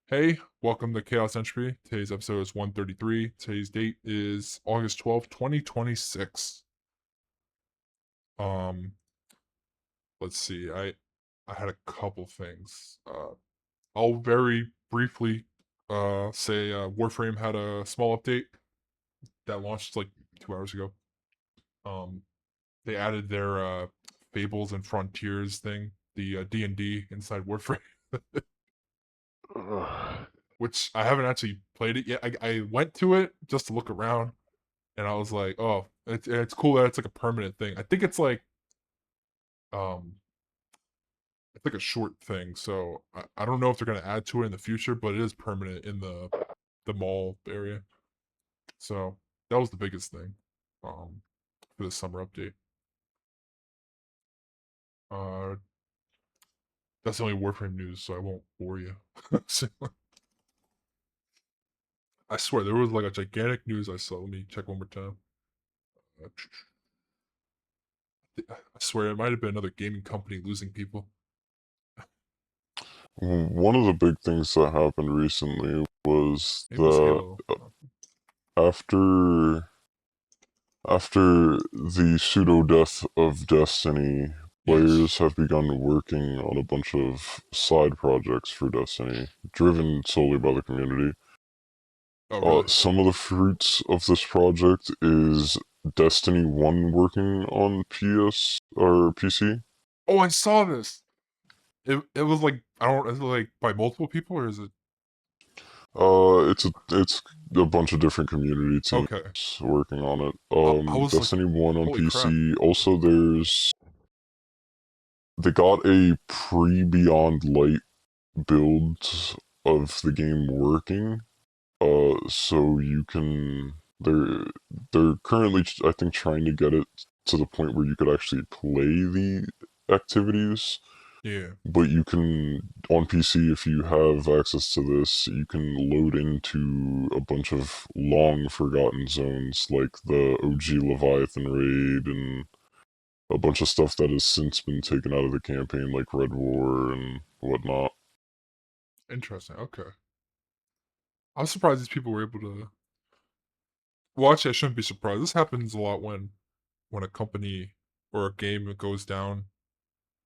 Hey, welcome to Chaos Entropy. Today's episode is 133. Today's date is August 12th, 2026. Um, let's see. I had a couple things. I'll very briefly say Warframe had a small update that launched like 2 hours ago. Um, they added their Fables and Frontiers thing, the D&D inside Warframe, Ugh. which I haven't actually played it yet. I went to it just to look around and I was like, oh, it's cool that it's like a permanent thing. I think um it's like a short thing, so I don't know if they're gonna add to it in the future, but it is permanent in the mall area. So that was the biggest thing for the summer update. Uh, that's the only Warframe news, so I won't bore you. So, I swear there was like a gigantic news I saw. Let me check one more time. Uh, I swear it might have been another gaming company losing people. One of the big things that happened recently was Maybe it was that Halo. after after the pseudo death of Destiny, Yes. players have begun working on a bunch of side projects for Destiny, driven solely by the community. Oh, really? Some of the fruits of this project is Destiny 1 working on PS or PC. Oh, I saw this. It was like I don't. Is it like by multiple people or is it It's a bunch of different community okay? teams working on it. I was like, Destiny 1 on holy crap! PC. Also, they got a pre-Beyond Light build of the game working. So you can they're currently I think trying to get it to the point where you could actually play the activities. Yeah, But you can, on PC, if you have access to this, you can load into a bunch of long forgotten zones like the OG Leviathan raid and a bunch of stuff that has since been taken out of the campaign, like Red War and whatnot. interesting. Okay, I was surprised these people were able to. Well, actually, I shouldn't be surprised. This happens a lot when a company or a game goes down,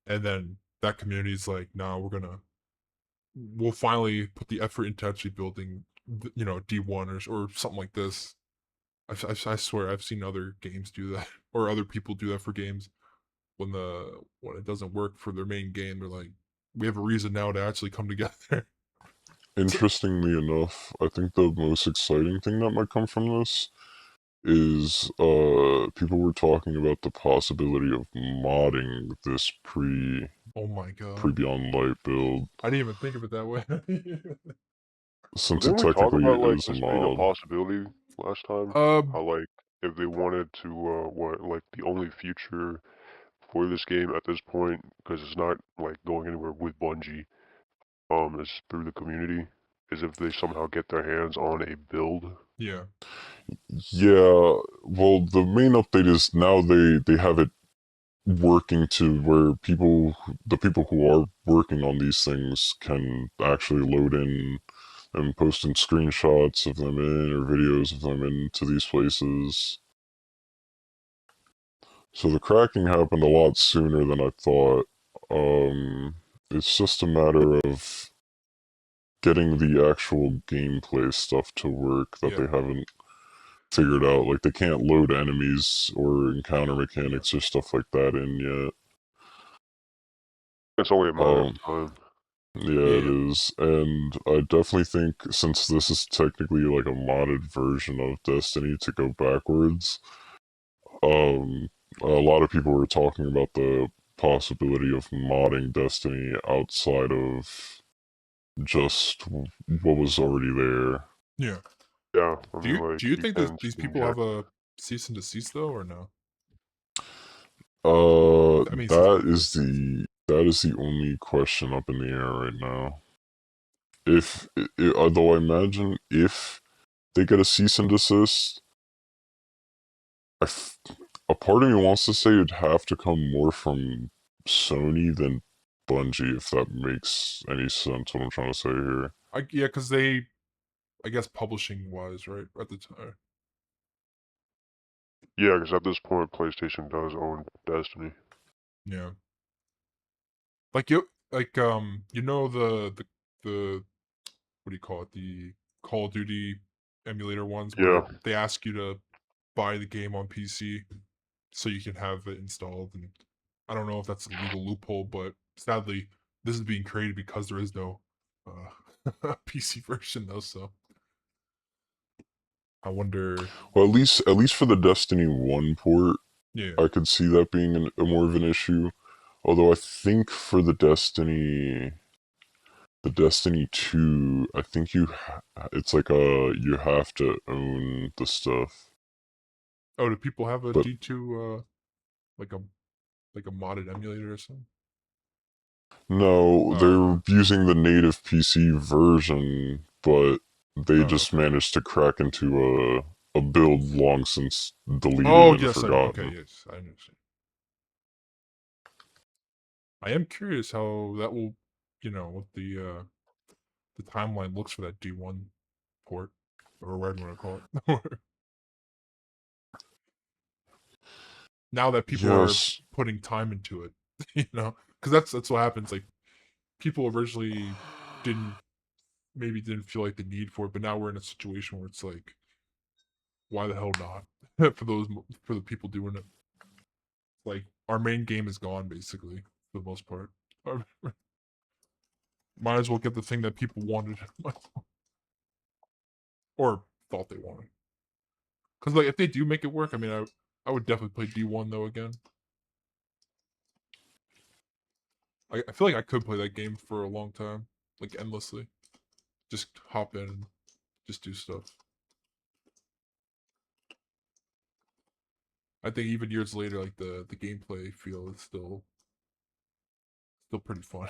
and then that community is like, "No, we'll finally put the effort into actually building, D1 or something like this." I swear I've seen other games do that or other people do that for games when it doesn't work for their main game. They're like, we have a reason now to actually come together. So, Interestingly enough, I think the most exciting thing that might come from this is people were talking about the possibility of modding this oh my god, pre-Beyond Light build, I didn't even think of it that way. since it Didn't we talk technically about like is a this being a mod. possibility last time? um, How like if they wanted to, what like the only future for this game at this point, because it's not like going anywhere with Bungie, is through the community, is if they somehow get their hands on a build. yeah, Yeah, well, the main update is now they have it working to where the people who are working on these things can actually load in and post in screenshots of them in or videos of them into these places. So the cracking happened a lot sooner than I thought. It's just a matter of getting the actual gameplay stuff to work that yeah. they haven't figured out. Like they can't load enemies or encounter mechanics or stuff like that in yet. It's only a matter of Um, time. yeah, it Yeah, is, and I definitely think since this is technically like a modded version of Destiny to go backwards, um, a lot of people were talking about the possibility of modding Destiny outside of just what was already there. yeah. Yeah, I Do mean you like do you you think can these people have inject. a cease and desist though, or no? I mean, cease That and is desist. the only question up in the air right now. If Although I imagine if they get a cease and desist, I f- a part of me wants to say it'd have to come more from Sony than Bungie, if that makes any sense. What I'm trying to say here. Yeah, because they, I guess, publishing wise, right at the time. Yeah, because at this point, PlayStation does own Destiny. Yeah, like you know the what do you call it? The Call of Duty emulator ones Yeah. where they ask you to buy the game on PC so you can have it installed. And I don't know if that's a legal loophole, but sadly, this is being created because there is no PC version though. So I wonder. Well, at least for the Destiny 1 port, Yeah. I could see that being a more of an issue. Although I think for the Destiny 2, I think it's like you have to own the stuff. Oh, do people have a But D2 like a modded emulator or something? no, Oh, okay. they're using the native PC version, but they Oh, just okay. managed to crack into a build long since deleted Oh, and yes, I know. Okay, forgotten. yes, I understand. I am curious how that will, what the timeline looks for that D1 port, or whatever you want to call it. Now that people are Yes. putting time into it, because that's what happens. Like people originally didn't maybe didn't feel like the need for it, but now we're in a situation where it's like, why the hell not? For the people doing it, like our main game is gone basically for the most part. Might as well get the thing that people wanted or thought they wanted. Because like if they do make it work, I mean, I would definitely play D1 though again. I feel like I could play that game for a long time, like endlessly. Just hop in and just do stuff. I think even years later, like the gameplay feel is still pretty fun.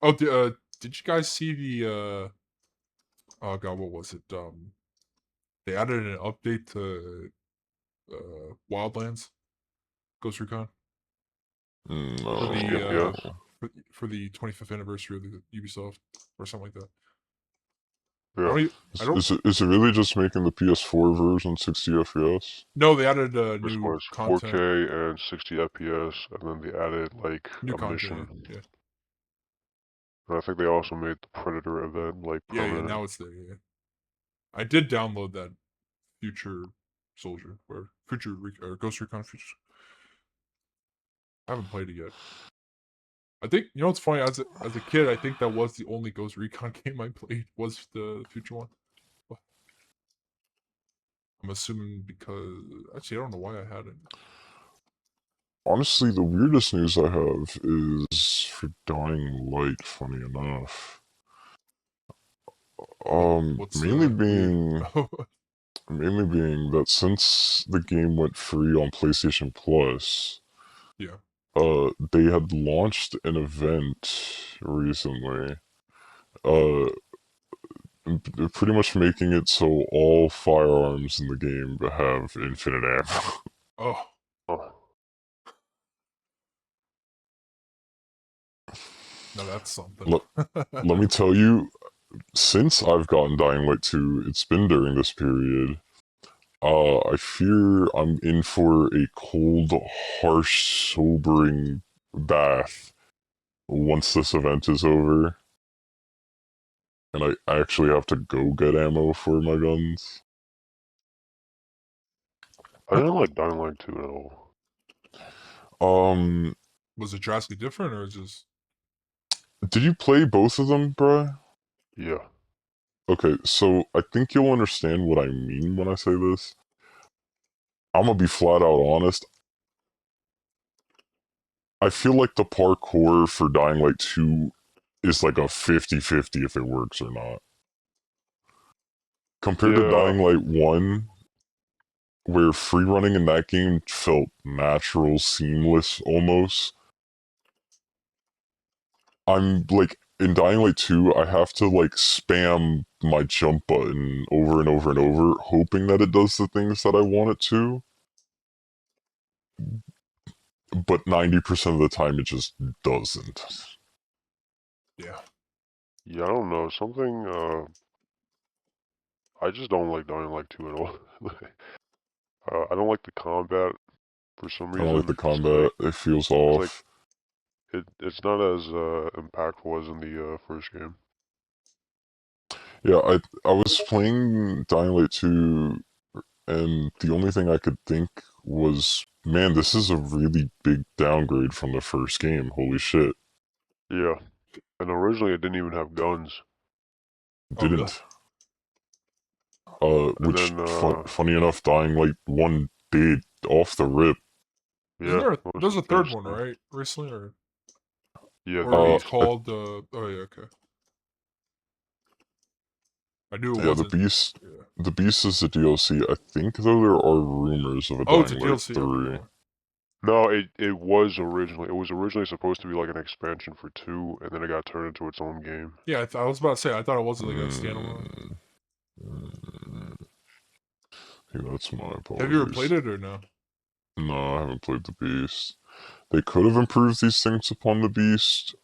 Oh, did you guys see the oh god, what was it? They added an update to Wildlands Ghost Recon for the FPS. for the 25th anniversary of the Ubisoft or something like that. I Yeah. don't. I Is, don't. is it is it really just making the PS4 version 60 FPS? No, they added This new was content. 4K and 60 FPS, and then they added like New a content. mission. Yeah. And I think they also made the Predator event like Yeah. Yeah. Yeah. permanent. Now it's there. Yeah. I did download that Future Soldier or or Ghost Recon Future. I haven't played it yet. I think what's funny as a kid. I think that was the only Ghost Recon game I played was the Future one. I'm assuming because actually I don't know why I had it. Honestly, the weirdest news I have is for Dying Light, funny enough. What's Mainly weird? being mainly being that since the game went free on PlayStation Plus, Yeah. they had launched an event recently, uh, pretty much making it so all firearms in the game have infinite ammo. Oh, Oh, no, that's something. let, let me tell you, since I've gotten Dying Light 2, it's been during this period. I fear I'm in for a cold, harsh, sobering bath once this event is over, and I actually have to go get ammo for my guns. I didn't like Dying Light 2 at all. Um, Was it drastically different or just did you play both of them, bruh? Yeah. Okay, so I think you'll understand what I mean when I say this. I'm gonna be flat out honest. I feel like the parkour for Dying Light 2 is like a 50-50 if it works or not. Compared to Yeah. Dying Light 1, where free running in that game felt natural, seamless almost. I'm like in Dying Light 2, I have to like spam my jump button over and over and over, hoping that it does the things that I want it to. but 90% of the time it just doesn't. Yeah. Yeah, I don't know. I just don't like Dying Light 2 at all. I don't like the combat for some I don't like the reason. combat. It feels It's like off. it's not as impactful as in the first game. Yeah, I was playing Dying Light 2, and the only thing I could think was, man, this is a really big downgrade from the first game. Holy shit. Yeah, and originally it didn't even have guns. Oh, really? Didn't. And Which, then funny enough, Dying Light 1 did off the rip. Isn't yeah, there? most There's of a the base third one, stuff. right? Recently, Yeah, the or it's Beast. called. Oh yeah, okay. I knew it Yeah, the wasn't. Beast. Yeah. The Beast is the DLC. I think, though, there are rumors of a Oh, it's a Dying Light DLC. Okay, 3. never mind. No, it was originally supposed to be like an expansion for 2, and then it got turned into its own game. Yeah, I was about to say. I thought it was like a standalone. Mm, yeah, that's my Have you ever played apologies. it or no? No, I haven't played the Beast. They could have improved these things upon the Beast,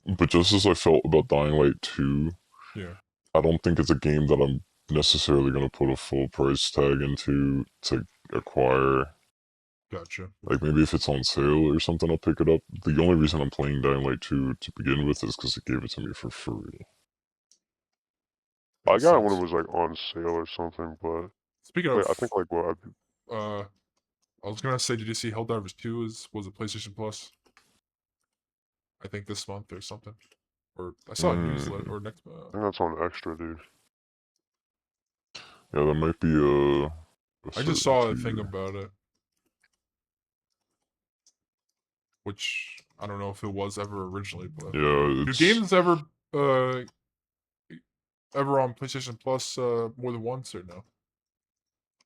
but just as I felt about Dying Light 2, Yeah. I don't think it's a game that I'm necessarily going to put a full price tag into to acquire. Gotcha. Like, maybe if it's on sale or something, I'll pick it up. The only reason I'm playing Dying Light 2 to begin with is because it gave it to me for free. I Makes got it when it sense. was like on sale or something, but Speaking wait, of, I think like what? uh, I was gonna say, did you see Helldivers 2 was a PlayStation Plus? I think this month or something. Or I saw a newsletter Mm, or next. I think that's on extra, dude. yeah, that might be a I just certain saw a thing tier. about it, which I don't know if it was ever originally, but Yeah, do it's games uh ever on PlayStation Plus more than once or no?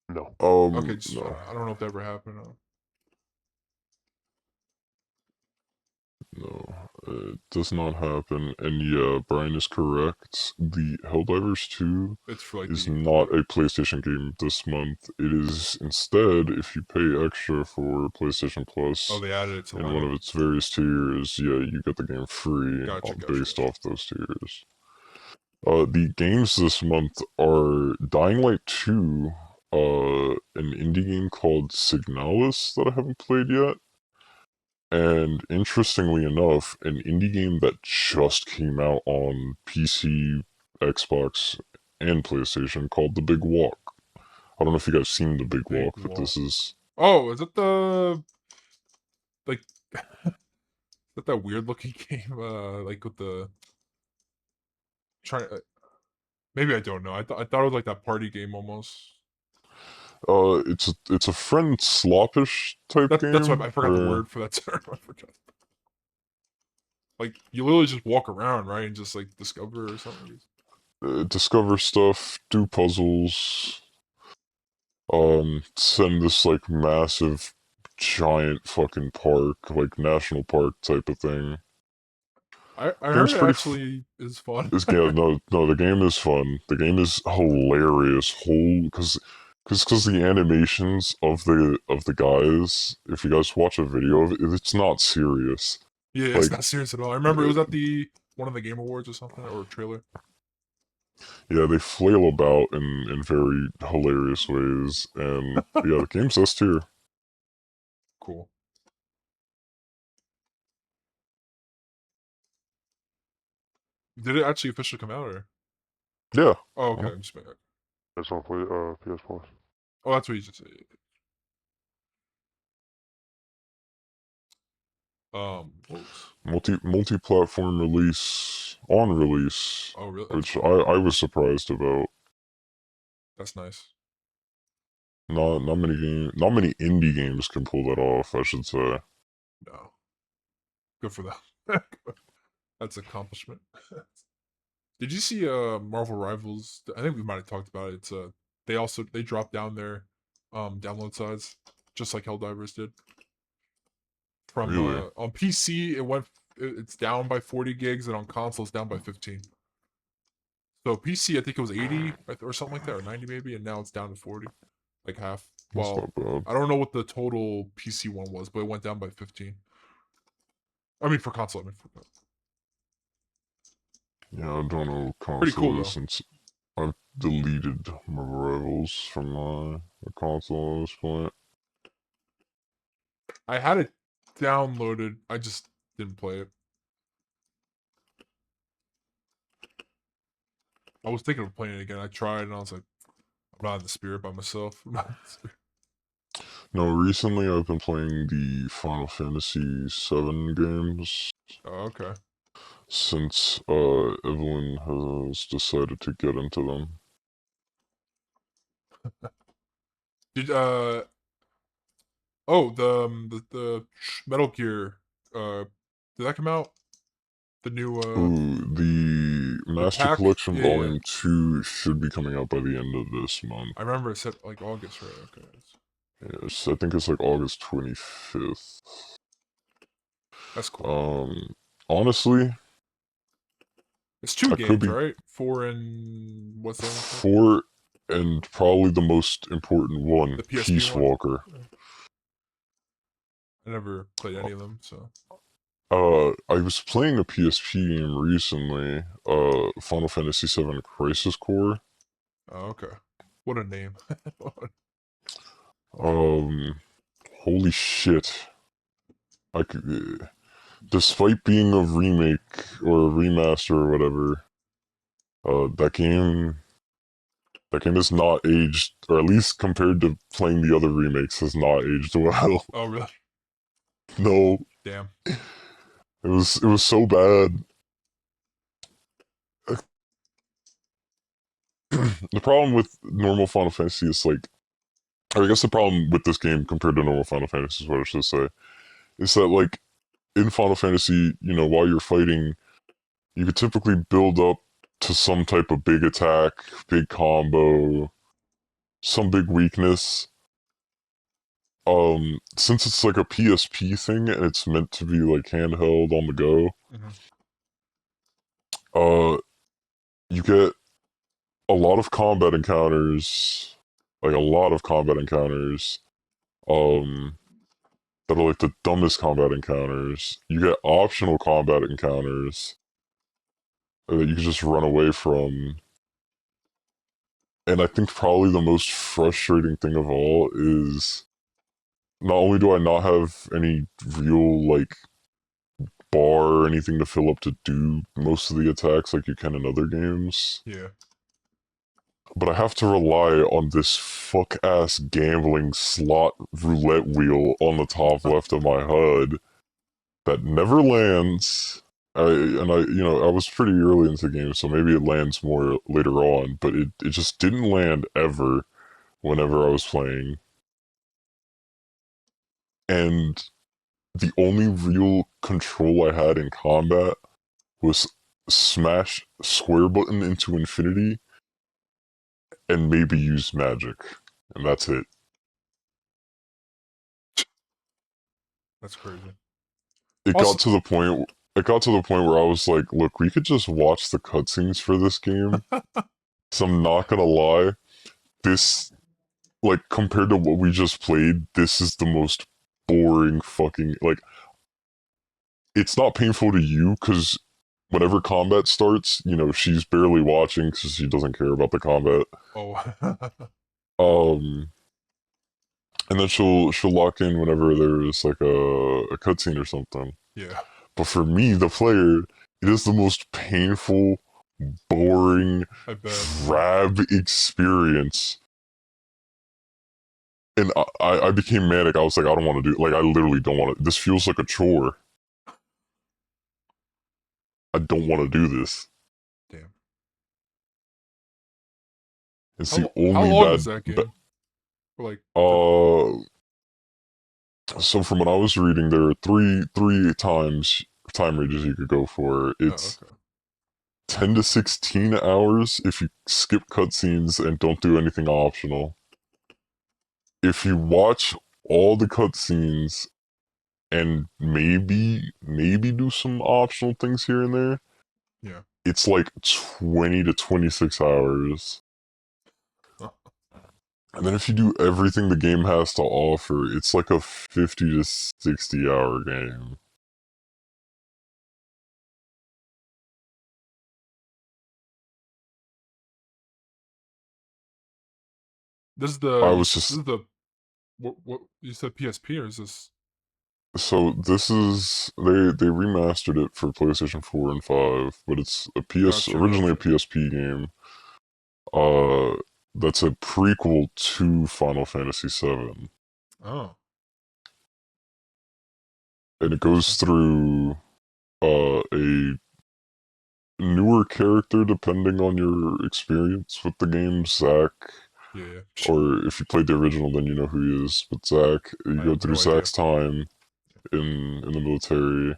No. Okay, just no. I don't know if that ever happened. No, it does not happen. And yeah, Brian is correct. The Helldivers 2 It's for like is the not a PlayStation game this month. It is instead, if you pay extra for PlayStation oh, Plus they added it to the in one lineup. of its various tiers, yeah, you get the game free Gotcha, gotcha, based gotcha. off those tiers. The games this month are Dying Light 2, an indie game called Signalis that I haven't played yet, and interestingly enough, an indie game that just came out on PC, Xbox, and PlayStation called The Big Walk. I don't know if you guys seen The Big Big Walk, but wall. this is Oh, is it the like is that that weird looking game? Like with the trying. Maybe I don't know. I thought it was like that party game almost. it's a friend sloppish type That's what I game forgot the where word for that term. I forgot. Like you literally just walk around, right, and just like discover or something. discover stuff, do puzzles, send this like massive giant fucking park, like national park type of thing. I heard Game's it pretty actually is fun. This game, no, the game is fun. The game is hilarious. Whole because the animations of the guys. If you guys watch a video of it, it's not serious. Yeah, it's Like, not serious at all. I remember it was at the one of the Game Awards or something or trailer. yeah, they flail about in very hilarious ways, and yeah, the game's S tier. Cool. Did it actually officially come out or? Yeah, Oh, okay. uh-huh. I'm just making. It's on PS Plus. Oh, that's what you just said. What was? Multi platform release on release, Oh, really? That's which cool. I was surprised about. That's nice. Not many indie games can pull that off. I should say. No, good for them. That's accomplishment. Did you see Marvel Rivals? I think we might have talked about it. It's they dropped down their download size just like Helldivers did. From Really? on PC it's down by 40 gigs and on console it's down by 15. So PC I think it was 80 or something like that or 90 maybe and now it's down to 40, like half. That's Well, not bad. I don't know what the total PC one was, but it went down by 15. I mean, for console. I mean, for console. Yeah, I don't know Pretty cool console though. since I've deleted my rivals from the console at this point. I had it downloaded. I just didn't play it. I was thinking of playing it again. I tried and I was like, I'm not in the spirit by myself. I'm not in the spirit. No, recently I've been playing the Final Fantasy VII games Oh, okay. since Evelyn has decided to get into them. Did oh the Metal Gear did that come out? The new Ooh, the the Master pack? Collection Yeah. Volume 2 should be coming out by the end of this month. I remember it said like August, right? Okay. Yes, I think it's like August 25th. That's cool. Honestly, It's two I could games, be right? 4 and what's the other one called? 4 and probably the most important one, The PSP Peace one? Walker. I never played any of them, so I was playing a PSP game recently, Final Fantasy VII Crisis Core. oh, okay. What a name. Holy shit. I could, despite being a remake or a remaster or whatever, that game has not aged, or at least compared to playing the other remakes, has not aged well. Oh, really? No, Damn. it was so bad. The problem with normal Final Fantasy is like, or I guess the problem with this game compared to normal Final Fantasy is what I should say, is that like in Final Fantasy, while you're fighting, you could typically build up to some type of big attack, big combo, some big weakness. Since it's like a PSP thing and it's meant to be like handheld on the go, Mm-hmm. uh, you get a lot of combat encounters, like a lot of combat encounters, um, that are like the dumbest combat encounters. You get optional combat encounters that you can just run away from. And I think probably the most frustrating thing of all is not only do I not have any real like bar or anything to fill up to do most of the attacks like you can in other games, Yeah. but I have to rely on this fuck ass gambling slot roulette wheel on the top left of my HUD that never lands. I was pretty early into the game, so maybe it lands more later on, but it just didn't land ever whenever I was playing. And the only real control I had in combat was smash square button into infinity and maybe use magic. And that's it. That's crazy. It Also, got to the point it got to the point where I was like, look, we could just watch the cutscenes for this game. So I'm not gonna lie, this like compared to what we just played, this is the most boring fucking like it's not painful to you because whenever combat starts, she's barely watching because she doesn't care about the combat. oh. Um, and then she'll lock in whenever there's like a cutscene or something. yeah. But for me, the player, it is the most painful, boring, I bet. drab experience. And I became manic. I was like, I don't want to do like I literally don't want to. This feels like a chore. I don't want to do this. Damn. It's the How only long is bad. that game? For like Uh, so from what I was reading, there are three time ranges you could go for. oh, It's okay. 10 to 16 hours if you skip cutscenes and don't do anything optional. If you watch all the cutscenes and maybe do some optional things here and there, Yeah. it's like 20 to 26 hours. And then if you do everything the game has to offer, it's like a 50 to 60 hour game. This is I the was this just is the what you said PSP or is this? so this is they remastered it for PlayStation 4 and 5, but it's a Gotcha, originally a gotcha. PSP game. Uh that's a prequel to Final Fantasy 7. Oh, And it goes interesting. through a newer character depending on your experience with the game, Zack. Yeah, yeah. Or if you played the original, then you know who he is. But Zack, you I go have through no idea. Zack's time in the military,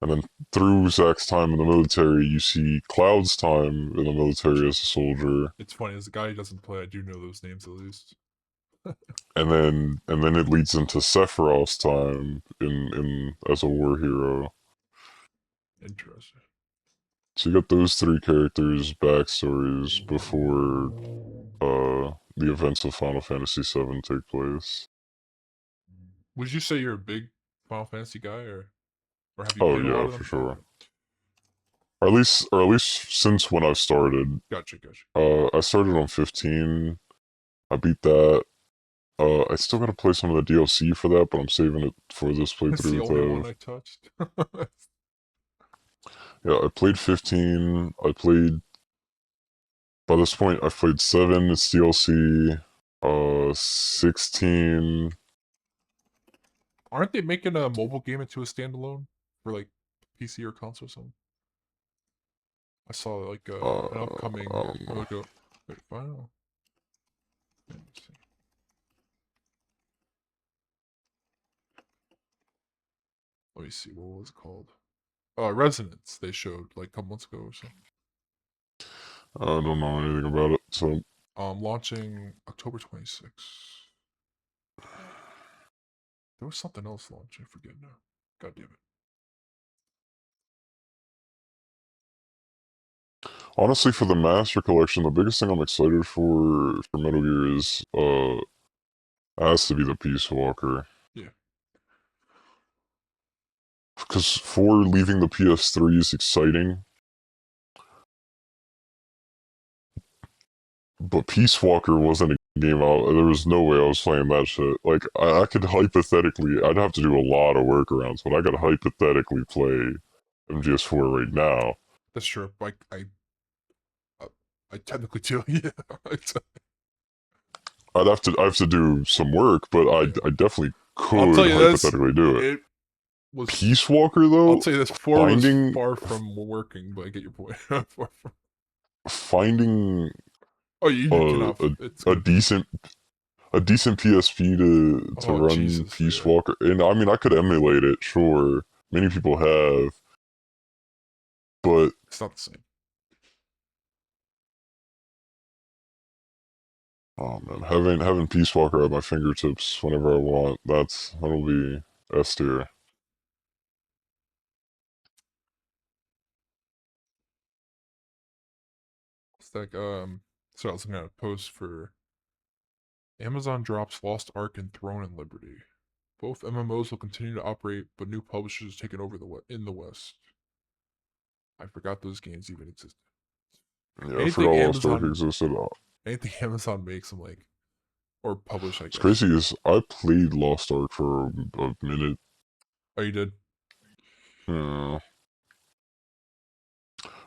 and then through Zack's time in the military, you see Cloud's time in the military as a soldier, It's funny, as a guy who doesn't play, I do know those names at least. and then it leads into Sephiroth's time in as a war hero. Interesting. So you got those three characters' backstories before the events of Final Fantasy VII take place. Would you say you're a big Final Fantasy guy, or have you Oh played a lot yeah, of for them? sure. Okay. Or at least since when I started. Gotcha, gotcha. I started on 15. I beat that. I still gotta play some of the DLC for that, but I'm saving it for this That's the playthrough with only one Ev. I touched. Yeah, I played 15. I played by this point I've played 7, it's DLC. 16. Aren't they making a mobile game into a standalone for like PC or console or something? I saw like an upcoming I don't or know. like a wait, final. Let me see. Let me see. What was it called? Resonance. They showed like a couple months ago or something. I don't know anything about it, so Launching October 26th. There was something else launching. I forget now. God damn it. honestly for the Master Collection, the biggest thing I'm excited for Metal Gear is has to be the Peace Walker. Yeah. Because 4 leaving the PS3 is exciting, but Peace Walker wasn't a game there was no way I was playing that shit. Like, I could hypothetically, I'd have to do a lot of workarounds, but I could hypothetically play MGS4 right now. That's true. Uh, I technically do. Yeah. I have to do some work, but Yeah. I definitely I'll tell could you this. hypothetically do it. It was. Peace Walker, I'll though, tell you this. 4 was finding far from working, but I get your point. Far from. finding Oh, you a, cannot. a, It's a gonna be. decent PSP to Oh run Jesus. Peace Yeah. Walker. And I mean, I could emulate it, sure. Many people have, but It's not the same. oh man, having Peace Walker at my fingertips whenever I want, that'll be S tier. It's like So I was looking at a post for Amazon drops Lost Ark and Throne and Liberty. Both MMOs will continue to operate, but new publishers taking over in the West. I forgot those games even existed. Yeah, I Anything forgot Lost Ark Amazon, existed. anything Amazon makes, I'm like, or publish, I It's guess. crazy is I played Lost Ark for a minute. Oh, you did? Yeah,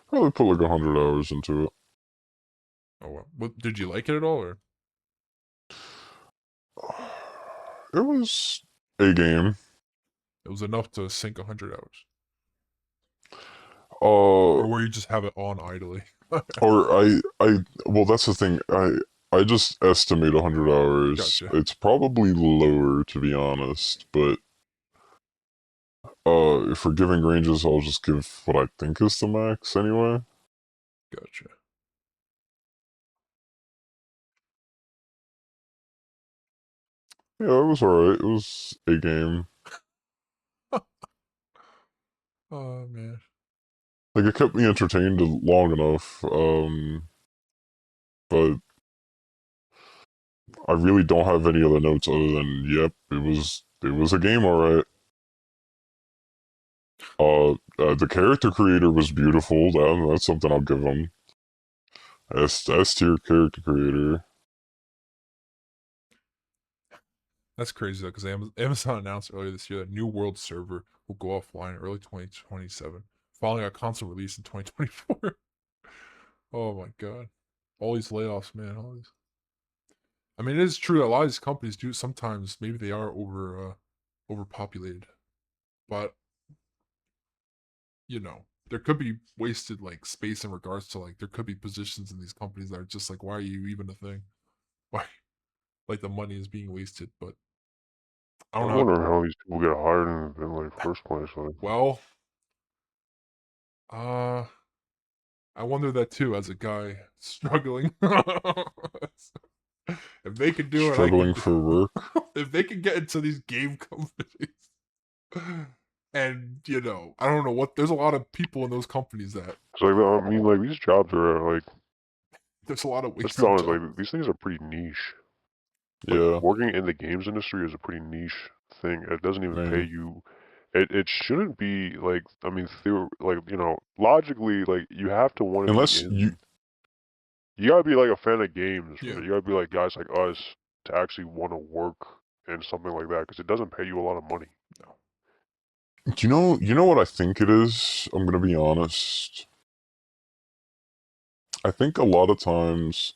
probably put like 100 hours into it. Oh, well. What, did you like it at all, or It was a game. it was enough to sink 100 hours, Uh, or where you just have it on idly? or well, that's the thing. I just estimate 100 hours. Gotcha, It's probably lower, to be honest. But if we're giving ranges, I'll just give what I think is the max anyway. gotcha. Yeah, it was alright. It was a game. Oh man, Like it kept me entertained long enough. But I really don't have any other notes other than, yep, it was a game, alright. The character creator was beautiful. That's something I'll give him. S tier character creator. That's crazy though, because Amazon announced earlier this year that New World server will go offline in early 2027, following a console release in 2024. Oh my god. All these layoffs, man. All these. I mean, it is true that a lot of these companies do sometimes. Maybe they are overpopulated, but there could be wasted like space in regards to like there could be positions in these companies that are just like, why are you even a thing? Why, like the money is being wasted? But I I don't know. wonder how these people get hired in like first place. Like, Well, uh, I wonder that too as a guy struggling. If they can do it, I can Struggling do. for work. If they can get into these game companies. And I don't know what. There's a lot of people in those companies that it's like I mean, like these jobs are like, there's a lot of let's be wasted honest, jobs. like these things are pretty niche. Like Yeah. working in the games industry is a pretty niche thing. It doesn't even pay Man. you. It shouldn't be like, I mean, like logically, like you have to want to be Unless you. in. You gotta be like a fan of games, Yeah. right? You gotta be like guys like us to actually want to work in something like that because it doesn't pay you a lot of money. No. You know what I think it is? I'm gonna be honest. I think a lot of times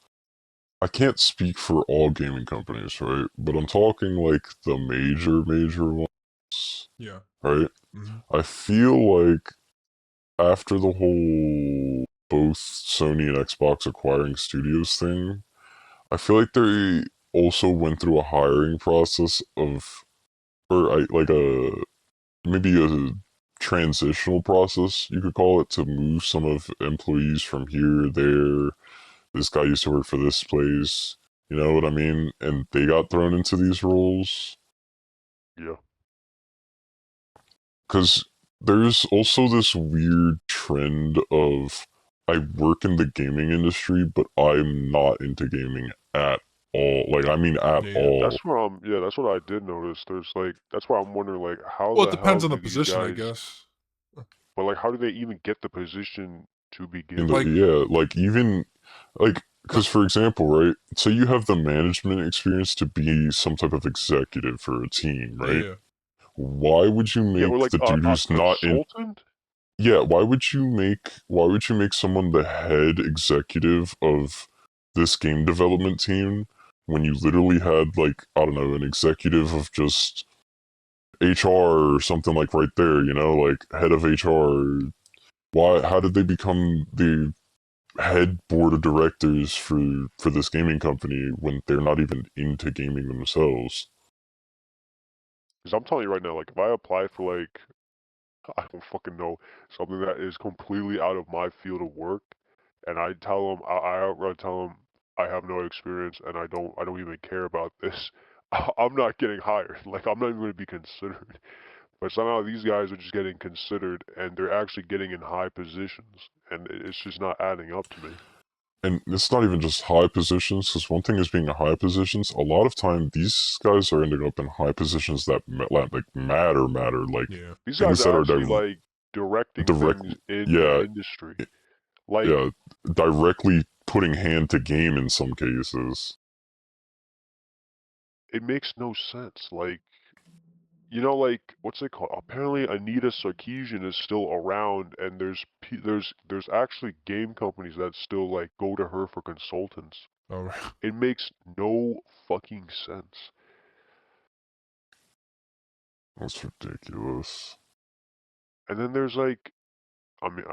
I can't speak for all gaming companies, right? But I'm talking like the major ones, Yeah. right? Hmm. I feel like after the whole both Sony and Xbox acquiring studios thing, I feel like they also went through a hiring process of, or like maybe a transitional process, you could call it, to move some of employees from here, there. This guy used to work for this place, you know what I mean? And they got thrown into these roles. Yeah. Because there's also this weird trend of I work in the gaming industry, but I'm not into gaming at all. Like, I mean, at Yeah. all. That's what yeah, that's what I did notice. There's like, that's why I'm wondering like, how Well, it the depends hell on the do these position, I guys, guess. but like, how do they even get the position to begin In the, Like, with? yeah, like, even, like, not. because for example, right? Say you have the management experience to be some type of executive for a team, right? Yeah. Why would you Yeah, or make like the dude a who's not in? consultant? Yeah, why would you make someone the head executive of this game development team when you literally had, like, I don't know, an executive of just HR or something, like, right there, like head of HR? Why how did they become the head board of directors for this gaming company when they're not even into gaming themselves? Because I'm telling you right now, like, if I apply for like, I don't fucking know, something that is completely out of my field of work, and I tell them, I outright tell them I have no experience and I don't even care about this. I'm not getting hired. Like, I'm not even going to be considered. But somehow these guys are just getting considered and they're actually getting in high positions, and it's just not adding up to me. And it's not even just high positions, because one thing is being in high positions. A lot of time, these guys are ending up in high positions that like matter, like Yeah. These guys things that are are actually like directing direct, things in the yeah, industry. Like, yeah, directly putting hand to game in some cases. it makes no sense. Like, like what's it called? Apparently, Anita Sarkeesian is still around, and there's actually game companies that still like go to her for consultants. All right. It makes no fucking sense. That's ridiculous. And then there's like, I mean,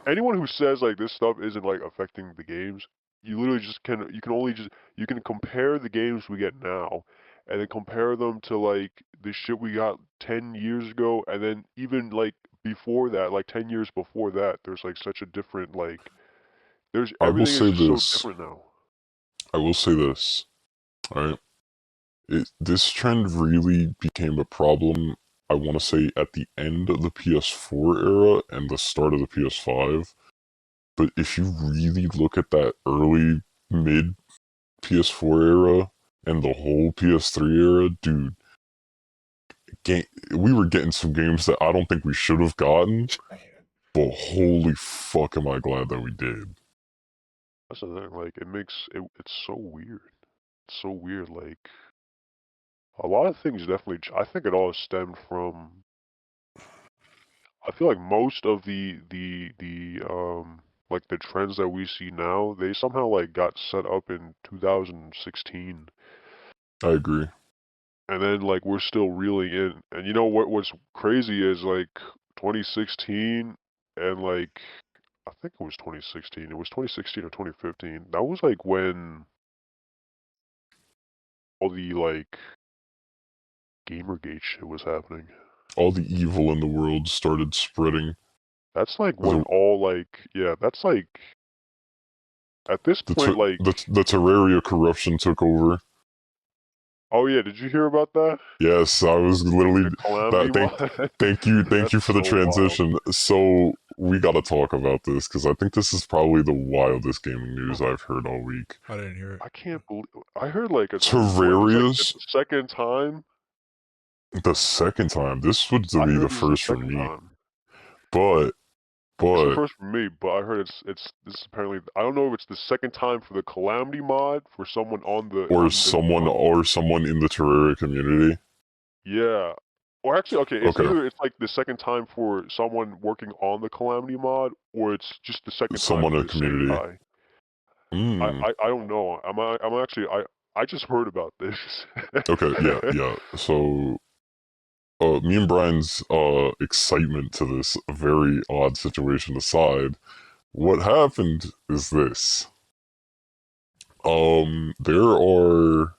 anyone who says like this stuff isn't like affecting the games, you literally just you can only just you can compare the games we get now, and then compare them to like the shit we got 10 years ago, and then even like before that, like 10 years before that, there's like such a different like there's I will everything is say just so this. different now. I will say this. All right. This trend really became a problem, I want to say, at the end of the PS4 era and the start of the PS5. But if you really look at that early, mid PS4 era and the whole PS3 era, dude, we were getting some games that I don't think we should have gotten, but holy fuck am I glad that we did. That's the thing. Like, it's so weird. It's so weird. Like, a lot of things definitely. I think it all stemmed from. I feel like most of the like the trends that we see now, they somehow like got set up in 2016. I agree. And then like we're still reeling in. And you know what's crazy is like 2016 and like I think it was 2016. It was 2016 or 2015. That was like when all the like Gamergate shit was happening. All the evil in the world started spreading. That's like when The all like yeah, that's like at this the, point like the Terraria corruption took over. oh yeah, did you hear about that? Yes, I was literally The Calamity that. mod? Thank you That's for the so wild. transition. So we got to talk about this because I think this is probably the wildest gaming news I've heard all week. I didn't hear it. I can't believe I heard like it's Terraria's the second time. the second time. This would I be heard the this is the first for second me, time. but It's the but first for me, but I heard it's this is apparently I don't know if it's the second time for the Calamity mod for someone or someone in the Terraria community. yeah. Or actually, okay, it's Okay, either it's like the second time for someone working on the Calamity mod, or it's just the second time someone for in the the same community. guy. Hmm. I don't know. I'm actually I just heard about this. Okay, yeah. So me and Brian's excitement to this very odd situation aside, what happened is this. There are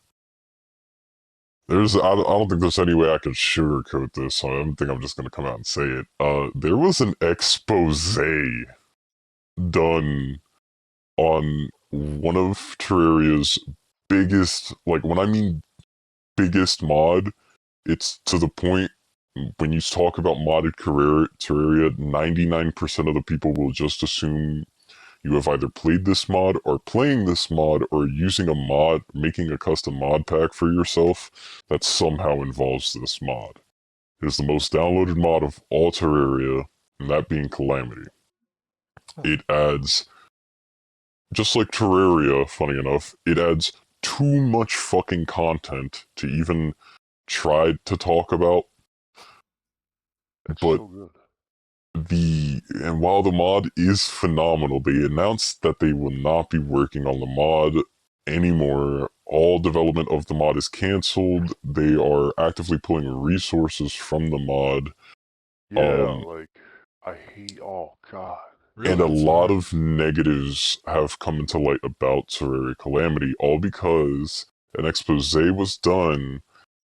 I don't think there's any way I could sugarcoat this, so I don't think I'm just gonna come out and say it. There was an expose done on one of Terraria's biggest, like when I mean biggest mod, it's to the point when you talk about modded Terraria, 99% of the people will just assume you have either played this mod or playing this mod or using a mod, making a custom mod pack for yourself that somehow involves this mod. It is the most downloaded mod of all Terraria, and that being Calamity. It adds, just like Terraria, funny enough, it adds too much fucking content to even try to talk about, It's but so good. and while the mod is phenomenal, they announced that they will not be working on the mod anymore. All development of the mod is canceled. They are actively pulling resources from the mod. Yeah, Um, like I hate. Oh God. and Really? a I'm lot sorry. of negatives have come into light about Terraria Calamity, all because an expose was done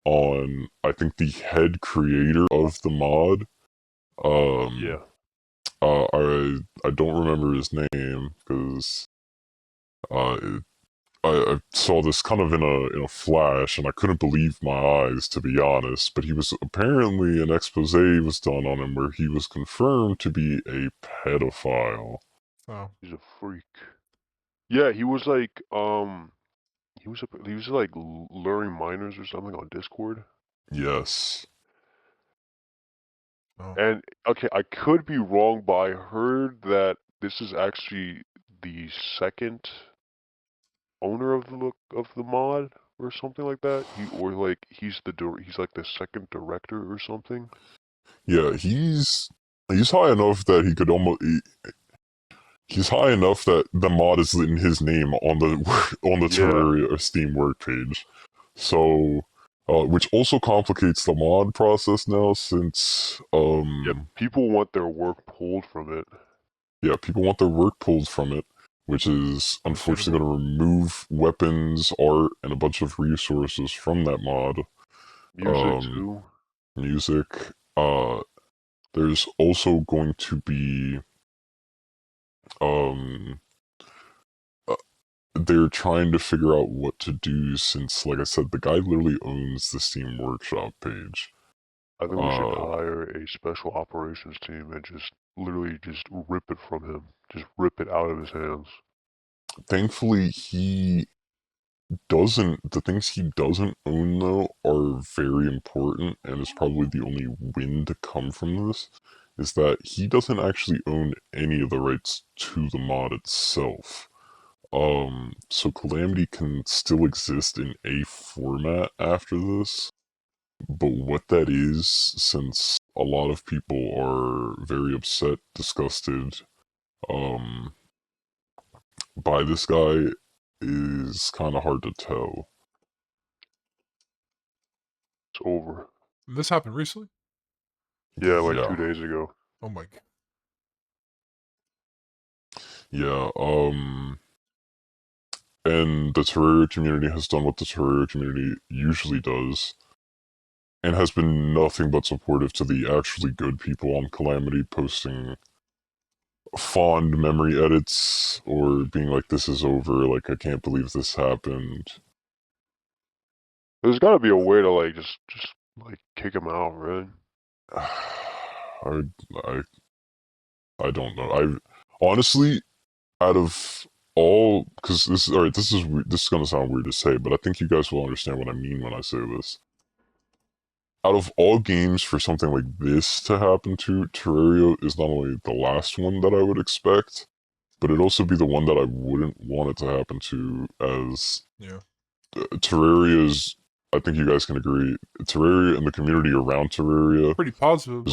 on, I think, the head creator of the mod. Um, Yeah. I don't remember his name because uh, I saw this kind of in a flash, and I couldn't believe my eyes, to be honest. But he was apparently an expose was done on him where he was confirmed to be a pedophile. Oh, He's a freak. Yeah, he was like he was like luring minors or something on Discord. Yes, oh, And okay, I could be wrong, but I heard that this is actually the second owner of the mod or something like that. He's like the second director or something. yeah, he's high enough that he could he's high enough that the mod is in his name on the on the Yeah. Terraria Steam work page. So, which also complicates the mod process now, since Yep. People want their work pulled from it. yeah, people want their work pulled from it, which is unfortunately understandable. going to remove weapons, art, and a bunch of resources from that mod. Music Um, too. music. There's also going to be um they're trying to figure out what to do since, like I said, the guy literally owns the Steam Workshop page. I think we should Uh, hire a special operations team and just literally just rip it from him. Just rip it out of his hands. thankfully, the things he doesn't own though are very important, and is probably the only win to come from this, is that he doesn't actually own any of the rights to the mod itself. So Calamity can still exist in a format after this, but what that is, since a lot of people are very upset, disgusted, um, by this guy, is kind of hard to tell. It's over. This happened recently? Yeah, like Yeah. 2 days ago. Oh my god. Yeah, and the Terraria community has done what the Terraria community usually does, and has been nothing but supportive to the actually good people on Calamity, posting fond memory edits or being like, this is over, like, I can't believe this happened. There's gotta be a way to like just like kick him out, right? I, I, I don't know. I honestly, out of all, because this, all right, this is gonna sound weird to say, but I think you guys will understand what I mean when I say this. Out of all games for something like this to happen to, Terraria is not only the last one that I would expect, but it'd also be the one that I wouldn't want it to happen to, as Yeah. Terraria's, I think you guys can agree, Terraria and the community around Terraria, Pretty positive.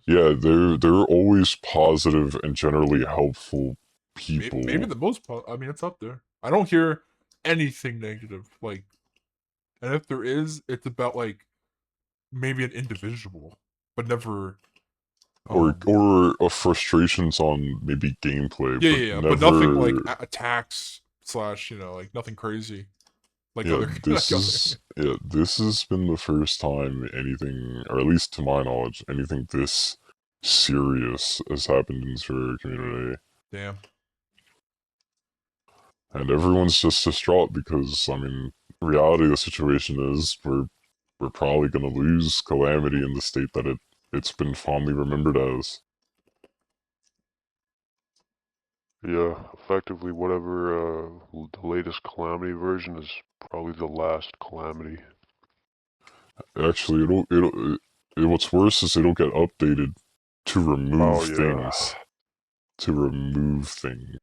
yeah, they're always positive and generally helpful people. Maybe the most I mean, it's up there. I don't hear anything negative. Like, and if there is, it's about like maybe an individual, but never. Or frustrations on maybe gameplay, Yeah, but yeah, yeah. But nothing like never. attacks / like nothing crazy. Like Yeah, other like other. this has been the first time anything, or at least to my knowledge, anything this serious has happened in the Terraria community. Damn. And everyone's just distraught because, I mean, reality of the situation is we're probably gonna lose Calamity in the state that it's been fondly remembered as. Yeah, effectively whatever the latest Calamity version is probably the last Calamity. Actually, what's worse is it'll get updated to remove Oh yeah. things. To remove things.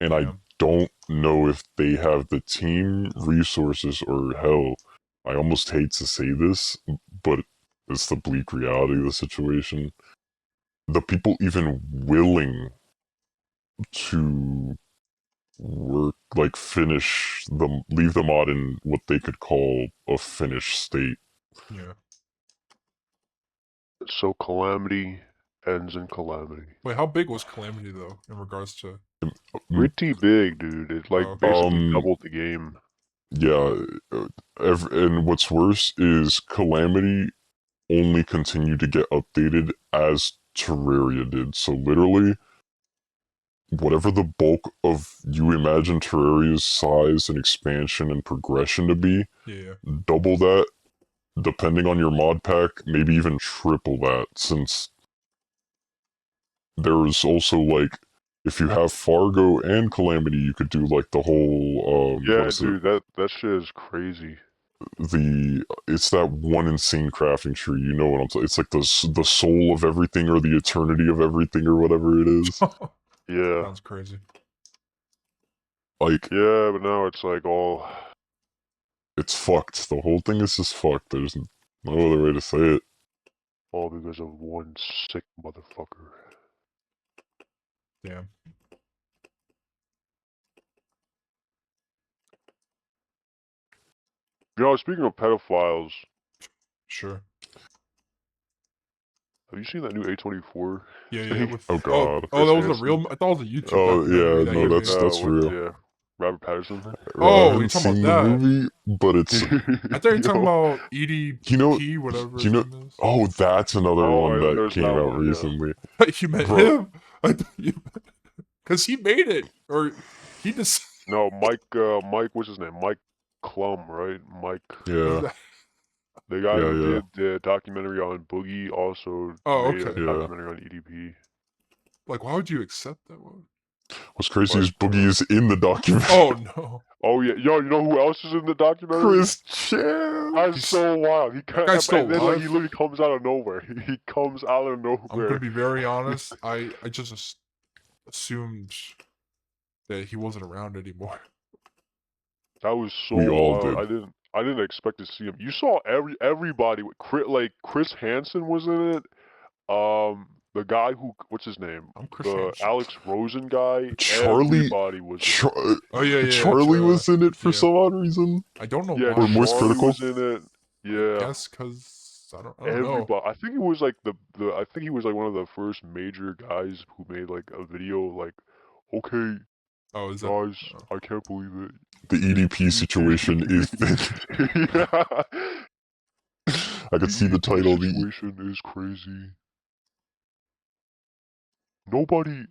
And I Damn. don't know if they have the team resources, or hell, I almost hate to say this, but it's the bleak reality of the situation. The people even willing to work, like leave the mod in what they could call a finished state. Yeah. So Calamity ends in Calamity. Wait, how big was Calamity though in regards to? Pretty big, dude. It like Okay. basically doubled the game. Yeah, and what's worse is Calamity only continued to get updated as Terraria did. So literally, whatever the bulk of you imagine Terraria's size and expansion and progression to be, Yeah. double that, depending on your mod pack, maybe even triple that, since there is also, like, if you have Fargo and Calamity, you could do like the whole what Yeah, is it? dude, that shit is crazy. It's that one insane crafting tree. You know what I'm saying? It's like the soul of everything, or the eternity of everything, or whatever it is. Yeah. Sounds crazy. Like, Yeah, but now it's like all it's fucked. The whole thing is just fucked. There's no other way to say it. all because of one sick motherfucker. Damn. You know, speaking of pedophiles, Sure. have you seen that new A24 Yeah, yeah. thing? With Oh god. oh, Chris that was a Hansen? real. I thought it was a YouTube Oh documentary yeah, that no, he made. that's real. Yeah, Robert Patterson. I Oh, you're haven't talking about seen the that. movie, but it's I thought you're talking Yo. about you know EDP, whatever you his know. name is. Oh, that's another one Oh, that there's came that out one, yeah. recently, You meant bro. him? I thought you, because he made it, or he just. No, Mike, what's his name? Mike Klum, right? Mike, Yeah, the guy yeah, who yeah, did the documentary on Boogie, also Oh, made a okay. yeah. documentary on EDP. Like, why would you accept that one? What's crazy is But, Boogie is in the documentary. Oh no. oh yeah, yo, you know who else is in the documentary? Chris Chan. That's He's- so wild. That guy's still And then like he alive. literally comes out of nowhere. He comes out of I'm nowhere. gonna be very honest. I just assumed that he wasn't around anymore. That was so We all wild. did. I didn't expect to see him. You saw everybody. Like Chris Hansen was in it. The guy who, what's his name? I'm Chris The Hansen. Alex Rosen guy. Charlie. Everybody was in it. Oh yeah. Charlie was in it for yeah. some odd reason. I don't know Yeah, why. Or Moist Charlie Critical. was in it. I Yeah, guess because I don't know. everybody. I think it was like I think he was like one of the first major guys who made like a video like, okay, Oh, is that? guys, Oh. I can't believe it. The EDP situation is Yeah. I could see the title. The situation is crazy. Nobody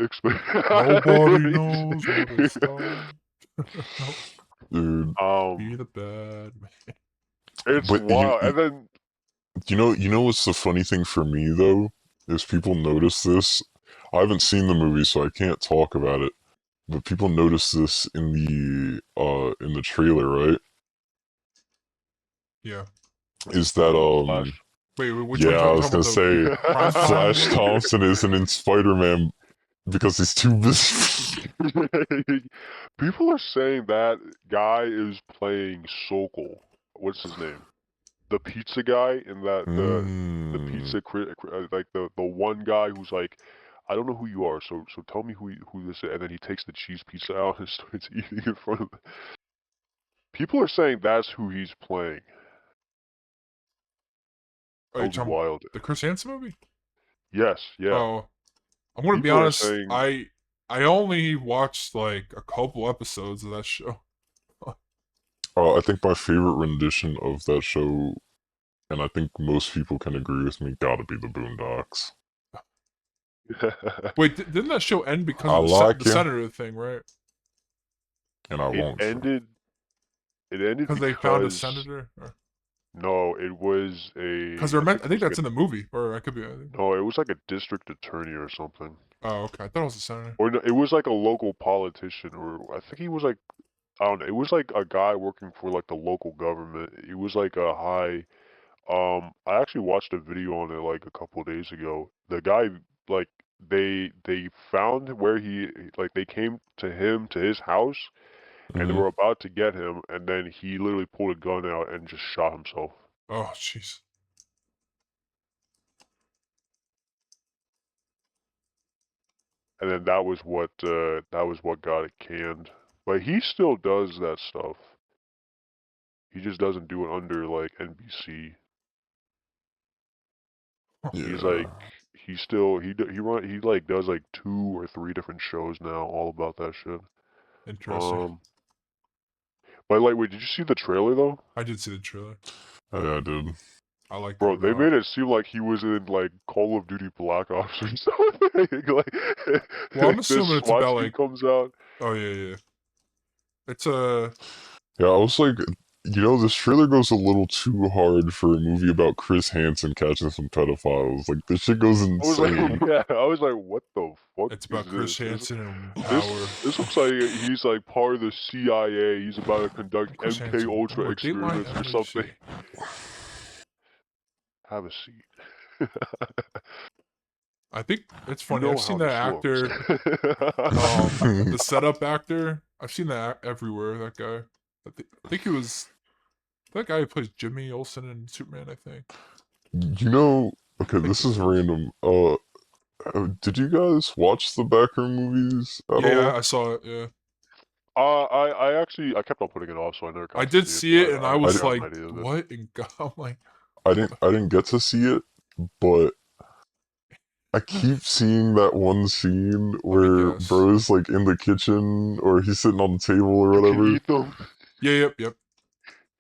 expect. Nobody knows what it's done. Nope. dude. Be the bad man. It's But wild. And then you know what's the funny thing for me though is people notice this. I haven't seen the movie, so I can't talk about it. But people notice this in the trailer, right? Yeah. Is that Flash. Wait, which yeah, one? I was gonna say Prime time Flash one? Thompson isn't in Spider-Man because he's too busy. People are saying that guy is playing Sokol. What's his name? The pizza guy in that the pizza like the one guy who's like, I don't know who you are, so tell me who this is, and then he takes the cheese pizza out and starts eating in front of. People are saying that's who he's playing. That would be wild. The Chris Hansen movie? Yes, yeah. Oh, I'm gonna be People are honest. saying- I only watched like a couple episodes of that show. I think my favorite rendition of that show, and I think most people can agree with me, gotta be the Boondocks. Wait, didn't that show end because I of like the ya. senator thing, right? And I won't. It ended Because they found a senator. No, it was a. Because they're meant. I think it was that's in the movie, or I could be. No, it was like a district attorney or something. Oh, okay. I thought it was a senator. Or no, it was like a local politician, or I think he was like, I don't know. It was like a guy working for like the local government. It was like a high. I actually watched a video on it like a couple of days ago. The guy, like, they found where he, like, they came to him to his house, and they were about to get him, and then he literally pulled a gun out and just shot himself. Oh, jeez. And then that was what got it canned. But he still does that stuff. He just doesn't do it under like NBC. Yeah. He's like he like does like 2 or 3 different shows now all about that shit. Interesting. But like, wait, did you see the trailer though? I did see the trailer. Yeah, I did. I liked Bro, it. they made it seem like he was in like Call of Duty Black Ops or something. Like, well, I'm assuming it's about like comes out. Oh yeah. It's a. Yeah, I was like, you know, this trailer goes a little too hard for a movie about Chris Hansen catching some pedophiles. Like, this shit goes insane. I was like, what the fuck? It's about Chris Hansen and This looks like he's like part of the CIA. He's about to conduct Chris MK Hansen, Ultra experiments or something. Have a seat. I think it's funny. You know I've seen how that this actor, the setup actor. I've seen that everywhere. That guy. I think he was that guy who plays Jimmy Olsen in Superman. I think. You know, okay, this is random. Did you guys watch the Backroom movies at all? Yeah, I saw it. Yeah. I kept on putting it off, so I never. I did see it, and I was like, "What?" And I'm like, I didn't get to see it, but I keep seeing that one scene where bro's like in the kitchen or he's sitting on the table or whatever. You can eat them. Yeah, yep.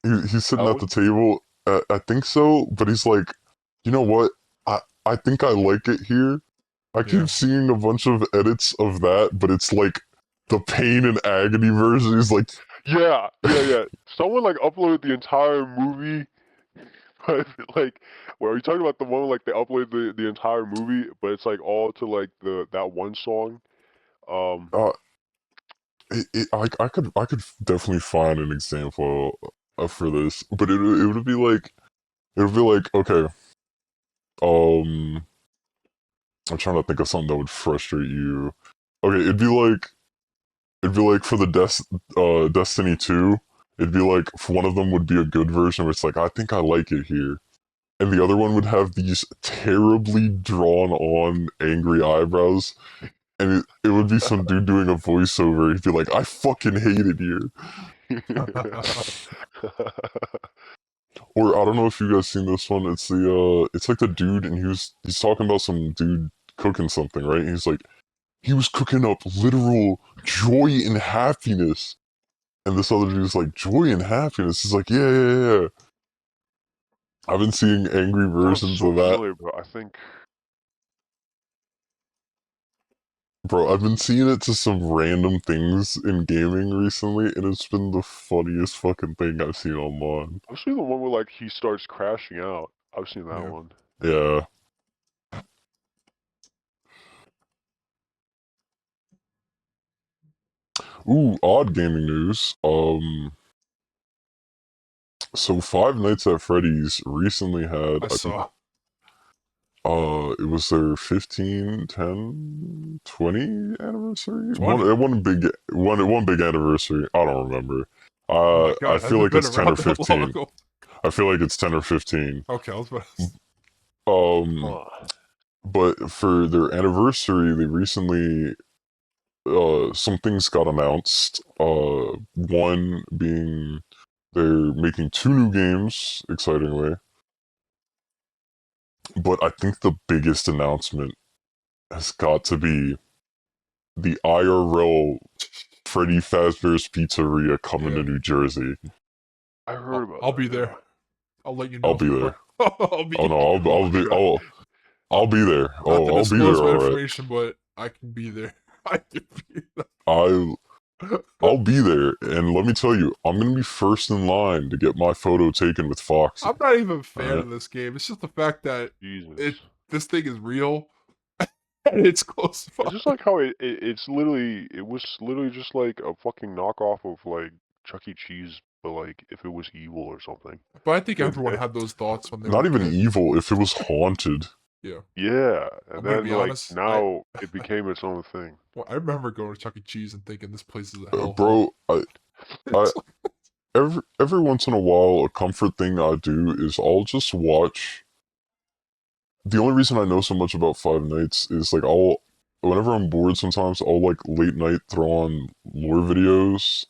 He's sitting at the table. I think so, but he's like, you know what? I think I like it here. I keep seeing a bunch of edits of that, but it's like the pain and agony version. He's like, yeah. Someone like uploaded the entire movie. Like, well, are you talking about the one like they uploaded the entire movie, but it's like all to like that one song? Uh, I could definitely find an example for this, but it would be like okay, um, I'm trying to think of something that would frustrate you. Okay, it'd be like for the Destiny 2, it'd be like for one of them would be a good version where it's like I think I like it here, and the other one would have these terribly drawn on angry eyebrows, and it would be some dude doing a voiceover. He'd be like, I fucking hate it here. Or I don't know if you guys seen this one. It's like the dude, and he's talking about some dude cooking something, right? And he's like, he was cooking up literal joy and happiness. And this other dude's like, joy and happiness. He's like, yeah, yeah, yeah. I've been seeing angry Sounds versions so of that. familiar, but I think Bro, I've been seeing it to some random things in gaming recently, and it's been the funniest fucking thing I've seen online. I've seen the one where like he starts crashing out. I've seen that Yeah. one. Yeah. Ooh, odd gaming news. So Five Nights at Freddy's recently had, I I think, saw. it was their 15, 10, 20 anniversary. 20. One big anniversary. I don't remember. Oh my I god, has feel it like been it's 10 or around that long 15. ago? I feel like it's 10 or 15. Okay, I was about to Um, Huh. but for their anniversary, they recently some things got announced. One being they're making two new games, excitingly. But I think the biggest announcement has got to be the IRL Freddy Fazbear's Pizzeria coming Yeah. to New Jersey. I heard about I'll that. be there. Yeah. I'll let you I'll know. be there. I'll Oh be. no, Oh my god. I'll be there. Not to Oh, I'll be there. disclose my All right. information, but I can be there. I can be I there. I'll be there, and let me tell you, I'm gonna be first in line to get my photo taken with Foxy. I'm not even a All fan right. of this game. It's just the fact that Jesus. this thing is real and it's close It's by. just like how it was literally just like a fucking knockoff of like Chuck E. Cheese, but like if it was evil or something. But I think And everyone had those thoughts when they were Not a even kid. evil if it was haunted. Yeah. yeah, and I'm gonna then be like honest. now it became its own thing. Well, I remember going to Chuck E. Cheese and thinking this place is a hellhole. Bro, I It's like, every once in a while, a comfort thing I do is I'll just watch. The only reason I know so much about Five Nights is like whenever I'm bored, sometimes I'll like late night throw on lore videos,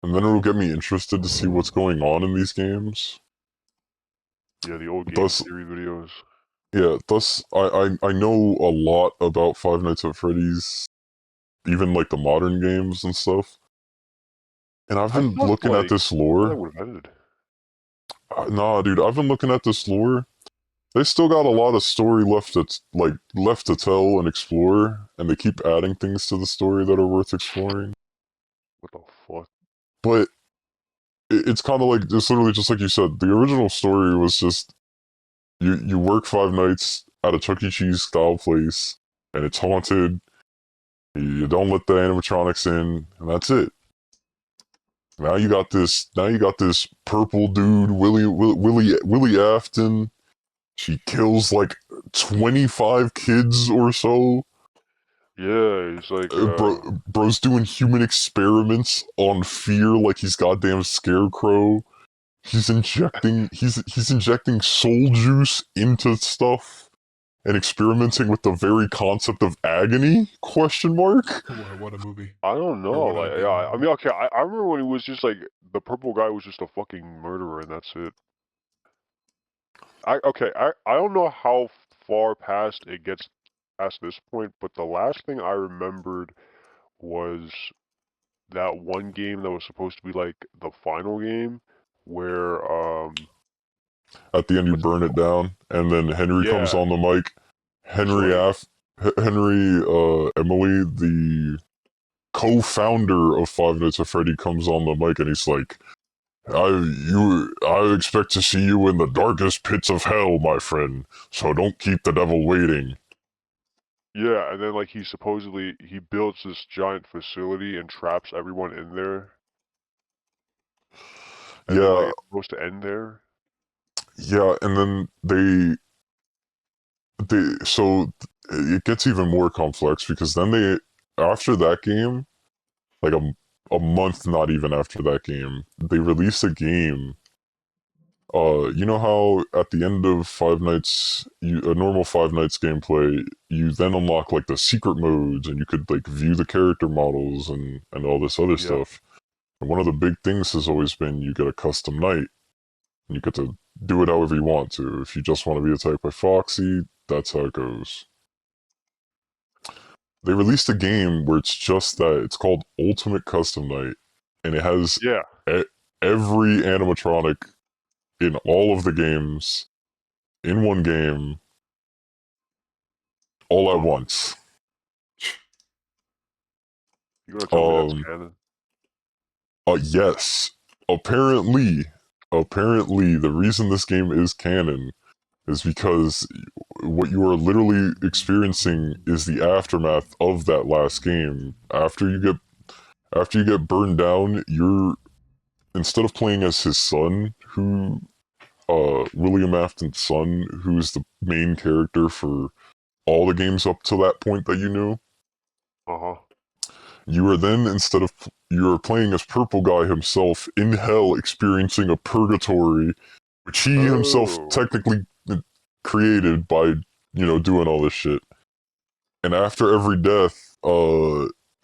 and then it'll get me interested to see what's going on in these games. Yeah, the old game Thus, theory videos. yeah, thus I know a lot about Five Nights at Freddy's, even like the modern games and stuff. And I've I been thought looking at like this that lore. would have ended. Nah, dude, I've been looking at this lore. They still got a lot of story left to tell and explore, and they keep adding things to the story that are worth exploring. What the fuck? But it's kind of like it's literally just like you said. The original story was just you work Five Nights at a Chuck E. Cheese style place, and it's haunted. You don't let the animatronics in, and that's it. Now you got this. Now you got this purple dude, Willie Afton. She kills like 25 kids or so. Yeah, it's like Bro's doing human experiments on fear like he's goddamn scarecrow. He's injecting soul juice into stuff and experimenting with the very concept of agony? Question mark. what a movie. I don't Or know. what a Like yeah, gaming I movie. mean okay, I remember when he was just like the purple guy was just a fucking murderer and that's it. I don't know how far past it gets past this point, but the last thing I remembered was that one game that was supposed to be like the final game where At the end, you what's it burn it called? down, and then Henry comes Yeah, on the mic. he's like Emily, the co-founder of Five Nights at Freddy, comes on the mic, and he's like, I expect to see you in the darkest pits of hell, my friend. So don't keep the devil waiting." Yeah, and then like he builds this giant facility and traps everyone in there, and then like Yeah, it's supposed to end there. yeah, and then so it gets even more complex because then after that game, like a month not even after that game, they released a game. You know how at the end of Five Nights, a normal Five Nights gameplay, you then unlock like the secret modes, and you could like view the character models and all this other Yeah. stuff. And one of the big things has always been you get a custom night, and you get to do it however you want to. If you just want to be attacked by Foxy, that's how it goes. They released a game where it's just that. It's called Ultimate Custom Night, and it has Yeah. e- every animatronic in all of the games in one game all at Uh-huh. once. You gonna tell me that's Um, canon? yes. Apparently, the reason this game is canon is because what you are literally experiencing is the aftermath of that last game. After you get burned down, you're instead of playing as his son, who William Afton's son, who's the main character for all the games up to that point that you knew, Uh-huh. you are then you are playing as Purple Guy himself in hell, experiencing a purgatory, which he himself Oh. technically created by doing all this shit. And after every death,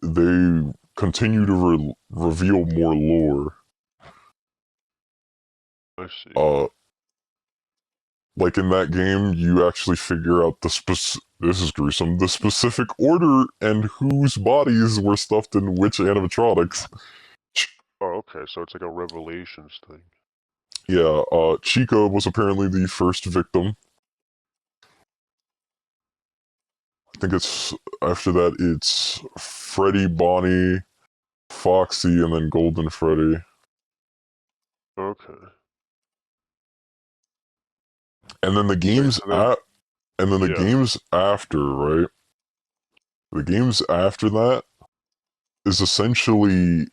they continue to reveal more lore. I see. Uh, like in that game, you actually figure out this is gruesome, the specific order and whose bodies were stuffed in which animatronics. Oh, okay, so it's like a Revelations thing. Yeah, Chica was apparently the first victim. I think it's after that it's Freddy, Bonnie, Foxy, and then Golden Freddy. Okay. And then Wait, so then the yeah. games after, right? The games after that is essentially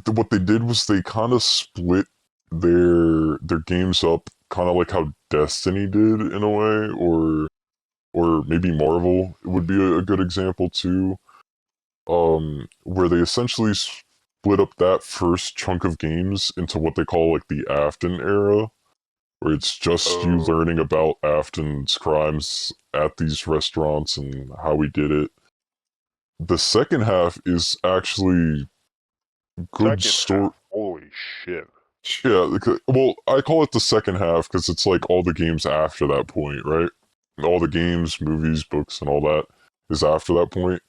what they did was they kind of split their games up, kind of like how Destiny did in a way, or maybe Marvel would be a good example too. Where they essentially split up that first chunk of games into what they call like the Afton era, where it's just you Oh. learning about Afton's crimes at these restaurants and how he did it. The second half is actually good Second story. half. Holy shit. Yeah, well, I call it the second half because it's like all the games after that point, right? All the games, movies, books, and all that is after that point.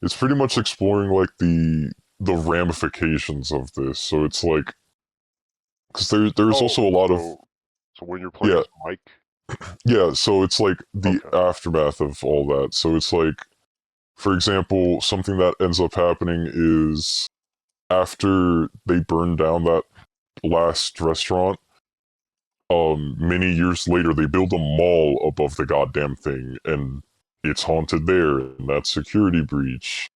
It's pretty much exploring like the ramifications of this. So it's like because there's Oh, also a lot of so when you're playing yeah, as Mike? yeah. So it's like the Okay. aftermath of all that. So it's like, for example, something that ends up happening is after they burn down that last restaurant, many years later they build a mall above the goddamn thing and it's haunted there and that's security breach.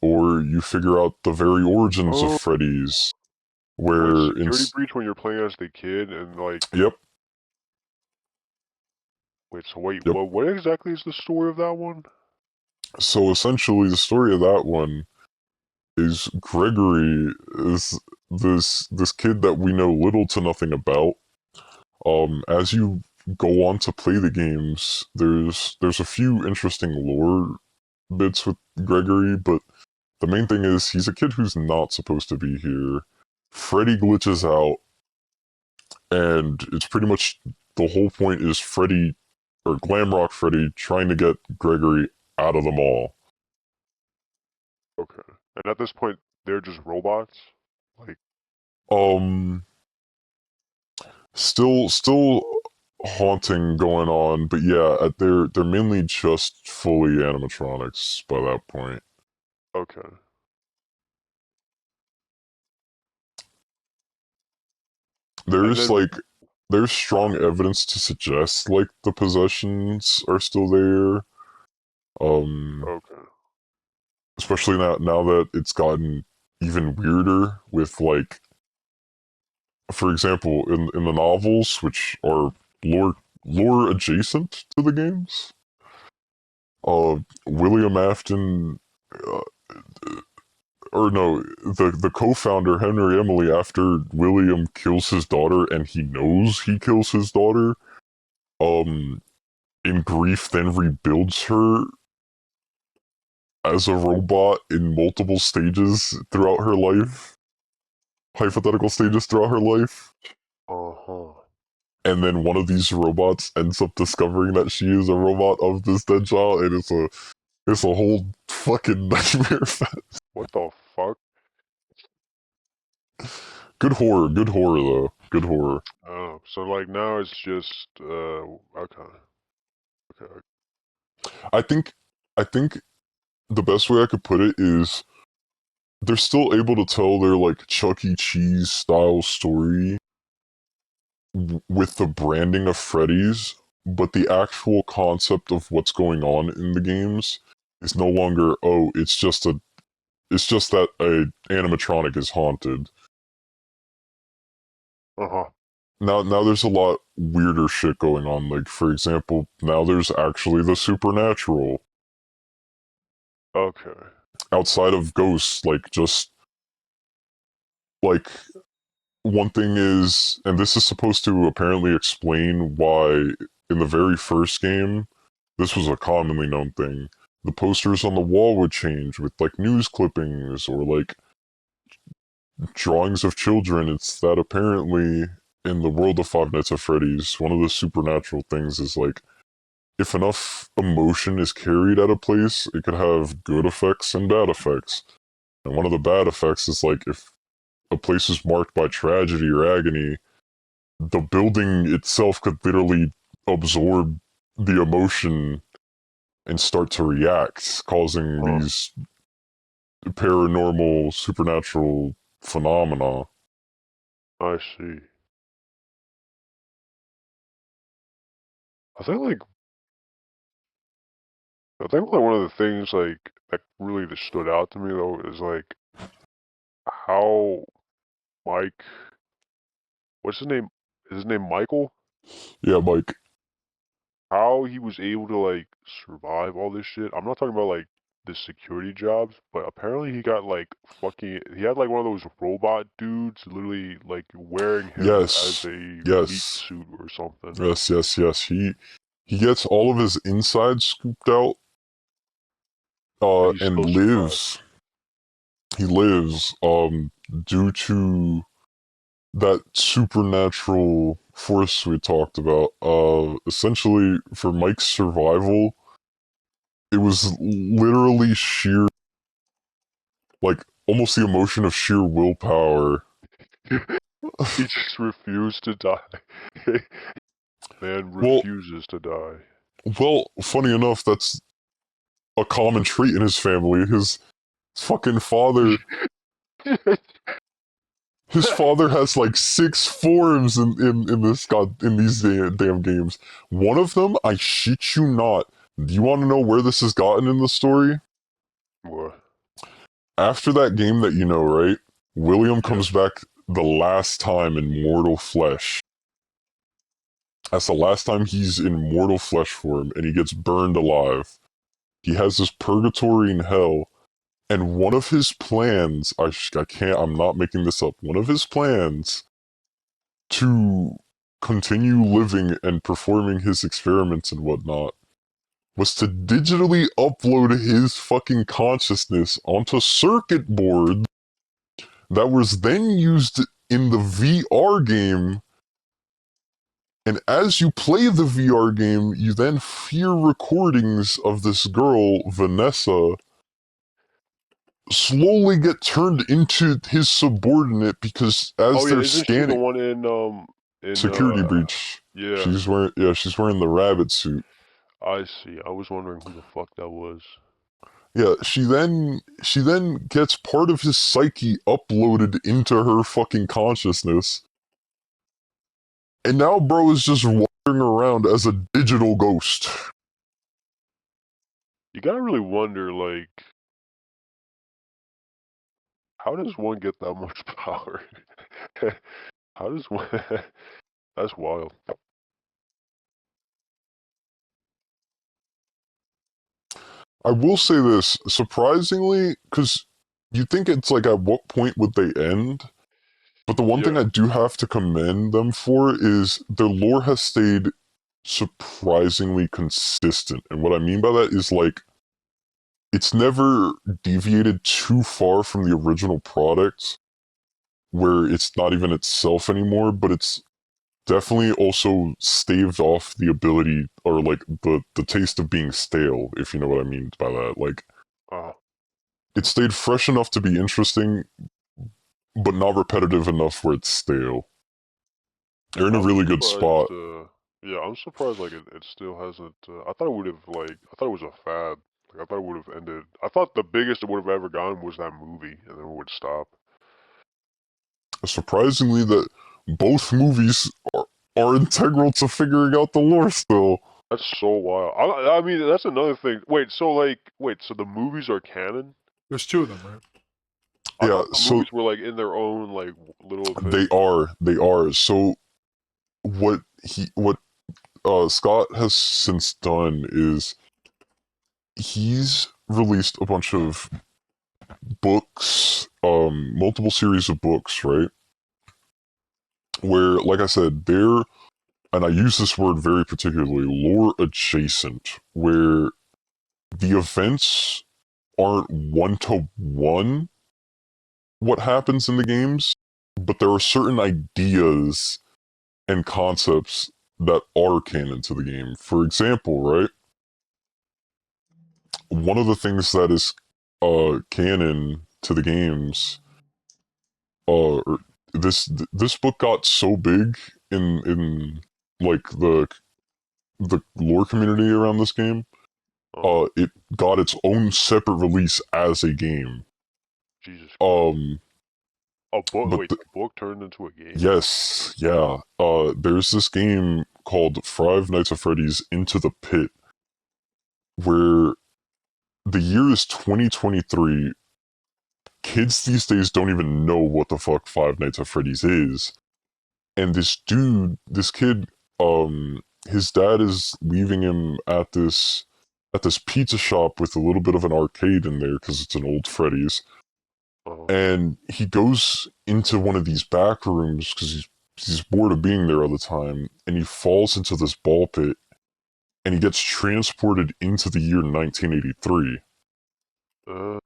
Or you figure out the very origins of Oh, Freddy's wait, where in security breach when you're playing as the kid and like, yep, wait, so wait, yep. what exactly is the story of that one? So essentially the story of that one is Gregory is this kid that we know little to nothing about. As you go on to play the games, there's a few interesting lore bits with Gregory, but the main thing is he's a kid who's not supposed to be here. Freddy glitches out, and it's pretty much the whole point is Freddy or Glamrock Freddy trying to get Gregory out of the mall. Okay. And at this point, they're just robots? Like, Um, still haunting going on, but yeah, they're mainly just fully animatronics by that point. okay. There And is then, like there's strong evidence to suggest like the possessions are still there. Okay. Especially now that it's gotten even weirder with like, for example, in the novels, which are lore adjacent to the games, William Afton, uh, or no, the co-founder Henry Emily, after William kills his daughter and he knows he kills his daughter, um, in grief, then rebuilds her as a robot in multiple stages throughout her life, hypothetical stages throughout her life. Uh-huh. And then one of these robots ends up discovering that she is a robot of this dead child, and it's a whole fucking nightmare fest. What the fuck? Good horror though. Good horror. Oh, so like now it's just okay. Okay. I think the best way I could put it is they're still able to tell their like Chuck E. Cheese style story with the branding of Freddy's, but the actual concept of what's going on in the games is no longer, oh, it's just that a animatronic is haunted. Uh-huh. Now there's a lot weirder shit going on. Like, for example, now there's actually the supernatural Okay. outside of ghosts. Like, just like one thing is, and this is supposed to apparently explain why in the very first game, this was a commonly known thing. The posters on the wall would change with like news clippings or like drawings of children. It's that apparently in the world of Five Nights at Freddy's, one of the supernatural things is like if enough emotion is carried at a place, it could have good effects and bad effects. And one of the bad effects is like if a place is marked by tragedy or agony, the building itself could literally absorb the emotion and start to react, causing Huh. these paranormal, supernatural phenomena. I see. I think like one of the things like that really just stood out to me though is like how Mike, what's his name? Is his name Michael? Yeah, Mike. How he was able to like survive all this shit. I'm not talking about like the security jobs, but apparently he got like he had like one of those robot dudes literally like wearing him as Yes, a meat yes, suit or something. yes. He gets all of his insides scooped out, And he and still survived. he lives, due to that supernatural force we talked about. Essentially, for Mike's survival, it was literally sheer, like, almost the emotion of sheer willpower. He just refused to die. Man Well, refuses to die. funny enough, that's a common trait in his family. His fucking father, his father has like 6 forms in these damn games. One of them, I shit you not. Do you want to know where this has gotten in the story? What? After that game that you know, right? William Yeah. comes back the last time in mortal flesh. That's the last time he's in mortal flesh form, and he gets burned alive. He has this purgatory in hell, and one of his plans, I can't, I'm not making this up, one of his plans to continue living and performing his experiments and whatnot was to digitally upload his fucking consciousness onto circuit boards that was then used in the VR game. And as you play the VR game, you then hear recordings of this girl, Vanessa, slowly get turned into his subordinate because Oh as yeah, they're isn't she the scanning, one in security breach. yeah. She's wearing the rabbit suit. I see. I was wondering who the fuck that was. Yeah, she then gets part of his psyche uploaded into her fucking consciousness. And now bro is just wandering around as a digital ghost. You gotta really wonder, like, how does one get that much power? How does one? That's wild. I will say this, surprisingly, because you think it's like at what point would they end? But the one thing Yeah. I do have to commend them for is their lore has stayed surprisingly consistent. And what I mean by that is like it's never deviated too far from the original product where it's not even itself anymore, but it's definitely also staved off the ability or like the taste of being stale, if you know what I mean by that. Like Uh, it stayed fresh enough to be interesting, but not repetitive enough where it's stale. They're in a I'm really good surprised. spot. Yeah, I'm surprised. Like it still hasn't. I thought it would have. Like I thought it was a fad. Like I thought it would have ended. I thought the biggest it would have ever gone was that movie, and then it would stop. Surprisingly, that both movies are integral to figuring out the lore still. That's so wild. I mean, that's another thing. Wait, so the movies are canon? There's two of them, right? I Yeah, thought the so movies were like in their own like little they thing. are. They are. So what Scott has since done is he's released a bunch of books, multiple series of books, right? Where, like I said, they're, and I use this word very particularly, lore adjacent, where the events aren't one to one what happens in the games, but there are certain ideas and concepts that are canon to the game. For example, right? One of the things that is canon to the games, this book got so big in like the lore community around this game, Uh, it got its own separate release as a game. Jesus Christ. Um, A book. but Wait, a book turned into a game. yes, yeah. There's this game called Five Nights at Freddy's Into the Pit, where the year is 2023. Kids these days don't even know what the fuck Five Nights at Freddy's is. And this dude, this kid, his dad is leaving him at this pizza shop with a little bit of an arcade in there because it's an old Freddy's. Uh, And he goes into one of these back rooms because he's bored of being there all the time, and he falls into this ball pit, and he gets transported into the year 1983. uh,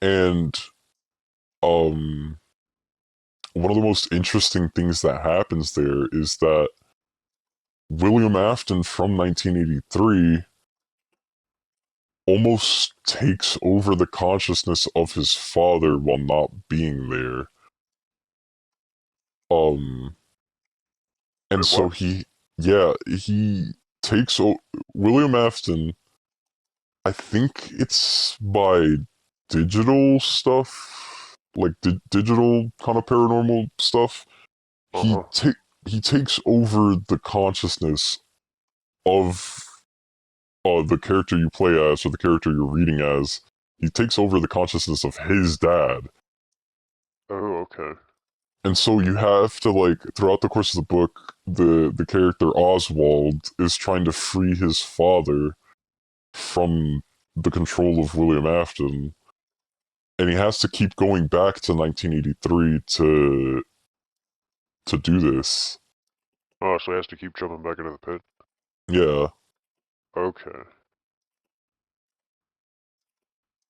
And um, one of the most interesting things that happens there is that William Afton from 1983 almost takes over the consciousness of his father while not being there. Um, and wait, so what? he takes William Afton. I think it's by digital stuff, like digital kind of paranormal stuff. He Uh-huh. take he takes over the consciousness of the character you play as or the character you're reading as. He takes over the consciousness of his dad. Oh, okay. And so you have to like throughout the course of the book, the character Oswald is trying to free his father from the control of William Afton, and he has to keep going back to 1983 to do this. Oh, so he has to keep jumping back into the pit. Yeah, Okay.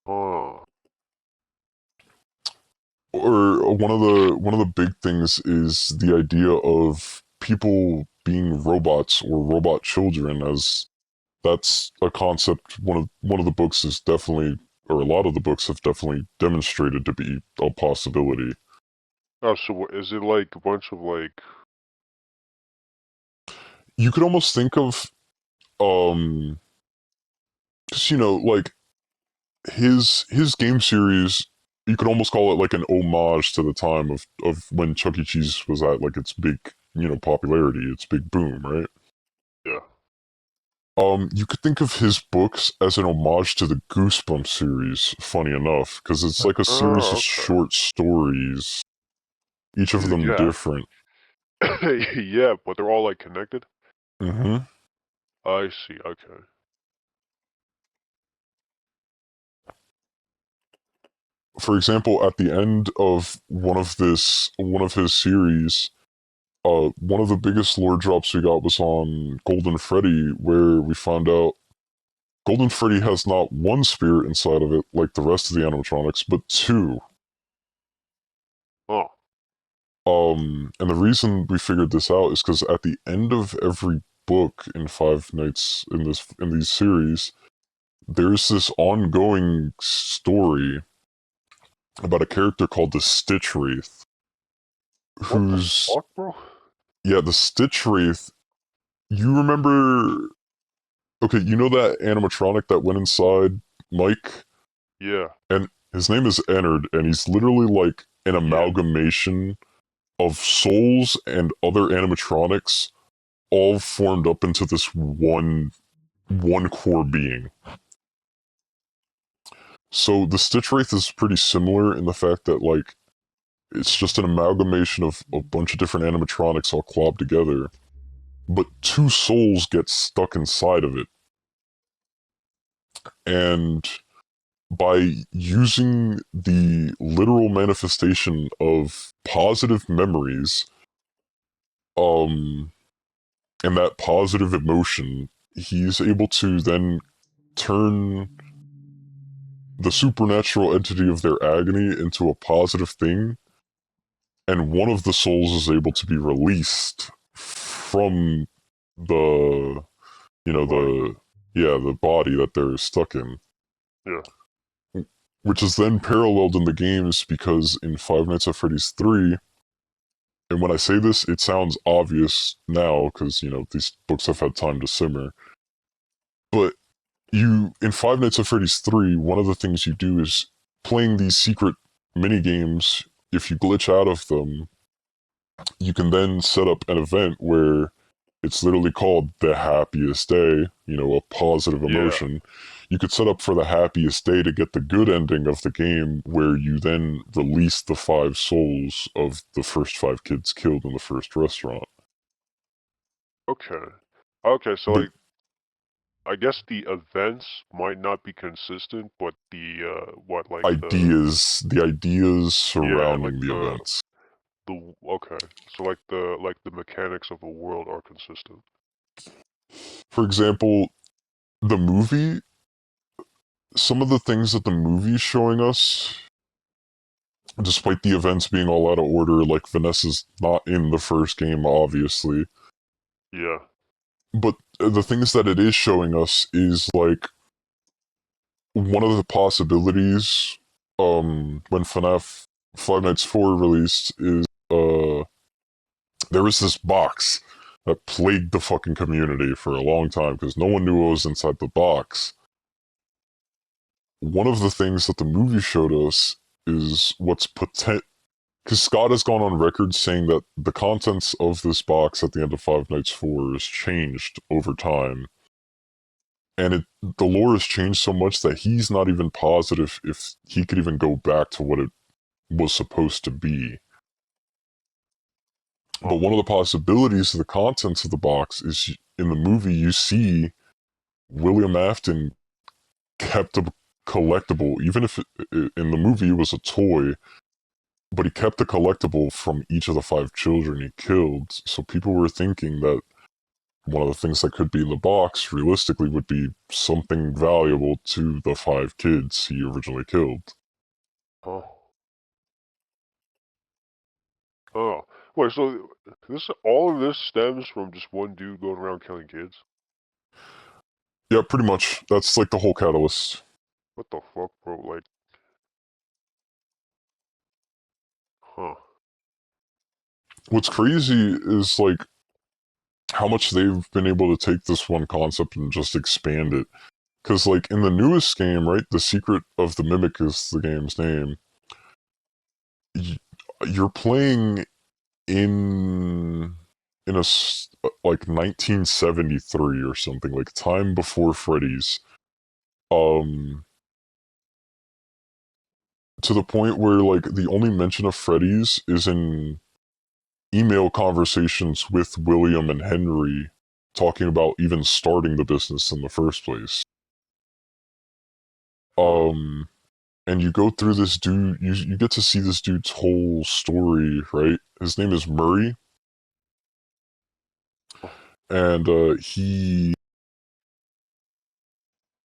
Oh. or one of the big things is the idea of people being robots or robot children, as that's a concept one of the books is definitely, or a lot of the books have definitely demonstrated to be a possibility. Oh, so what, is it like a bunch of like? You could almost think of um because like his game series, you could almost call it like an homage to the time of when Chuck E. Cheese was at like its popularity, its big boom, right? Yeah. You could think of his books as an homage to the Goosebumps series, funny enough, because it's like a series of Oh, okay. short stories, each of them Yeah. different. Yeah, but they're all like connected. Mm-hmm. I see. Okay. For example, at the end of one of his series, one of the biggest lore drops we got was on Golden Freddy, where we found out Golden Freddy has not one spirit inside of it like the rest of the animatronics, but two. Oh. And the reason we figured this out is because at the end of every book in Five Nights in these series, there's this ongoing story about a character called the Stitch Wraith, What the who's fuck, bro? yeah, the Stitch Wraith. You remember? Okay, you know that animatronic that went inside Mike, Yeah. and his name is Ennard, and he's literally like an Yeah. amalgamation of souls and other animatronics all formed up into this one core being. So the Stitch Wraith is pretty similar in the fact that like it's just an amalgamation of a bunch of different animatronics all clobbed together, but two souls get stuck inside of it. And by using the literal manifestation of positive memories, um, and that positive emotion, he's able to then turn the supernatural entity of their agony into a positive thing, and one of the souls is able to be released from the, Body. the body that they're stuck in. Yeah. Which is then paralleled in the games because in Five Nights at Freddy's 3, and when I say this, it sounds obvious now because, these books have had time to simmer. But in Five Nights at Freddy's 3, one of the things you do is playing these secret mini games. If you glitch out of them, you can then set up an event where it's literally called the happiest day, a positive Yeah. emotion. You could set up for the happiest day to get the good ending of the game where you then release the five souls of the first five kids killed in the first restaurant. Okay. Okay, so But like I guess the events might not be consistent, but the what like the ideas yeah, like surrounding the events. okay. So like the mechanics of the world are consistent. For example, the movie, some of the things that the movie is showing us, despite the events being all out of order, like Vanessa's not in the first game, obviously. Yeah. But the things that it is showing us is like one of the possibilities when FNAF Five Nights 4 released is there was this box that plagued the fucking community for a long time because no one knew what was inside the box. One of the things that the movie showed us is what's potent because Scott has gone on record saying that the contents of this box at the end of Five Nights 4 has changed over time. And the lore has changed so much that he's not even positive if he could even go back to what it was supposed to be. But Oh. one of the possibilities of the contents of the box is in the movie you see William Afton kept a collectible, even if in the movie it was a toy, but he kept a collectible from each of the five children he killed. So people were thinking that one of the things that could be in the box realistically would be something valuable to the five kids he originally killed. Oh. Oh. Wait, so this all of this stems from just one dude going around killing kids? Yeah, pretty much. That's like the whole catalyst. What the fuck, bro? Like, huh. What's crazy is like how much they've been able to take this one concept and just expand it. Because like in the newest game, right, The Secret of the Mimic is the game's name. You're playing in in like 1973 or something, like time before Freddy's. To the point where like the only mention of Freddy's is in email conversations with William and Henry talking about even starting the business in the first place. And you go through this dude, you get to see this dude's whole story, right? His name is Murray, and he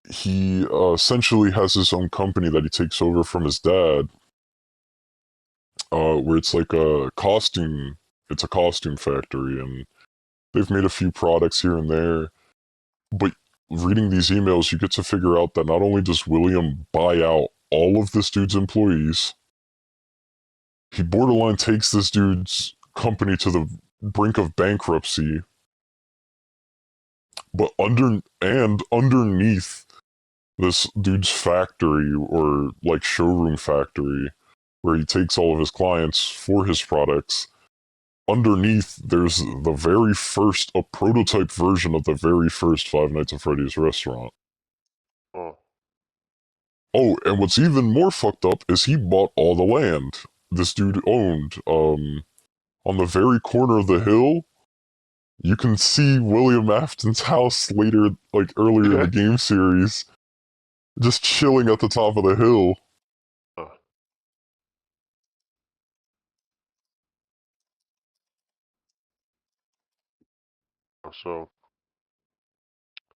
essentially has his own company that he takes over from his dad, where it's like it's a costume factory, and they've made a few products here and there. But reading these emails, you get to figure out that not only does William buy out all of this dude's employees, he borderline takes this dude's company to the brink of bankruptcy. But underneath this dude's factory, or like showroom factory, where he takes all of his clients for his products, underneath there's a prototype version of the very first Five Nights at Freddy's restaurant. Oh, and what's even more fucked up is he bought all the land this dude owned. On the very corner of the hill, you can see William Afton's house later, like earlier in the game series, just chilling at the top of the hill. So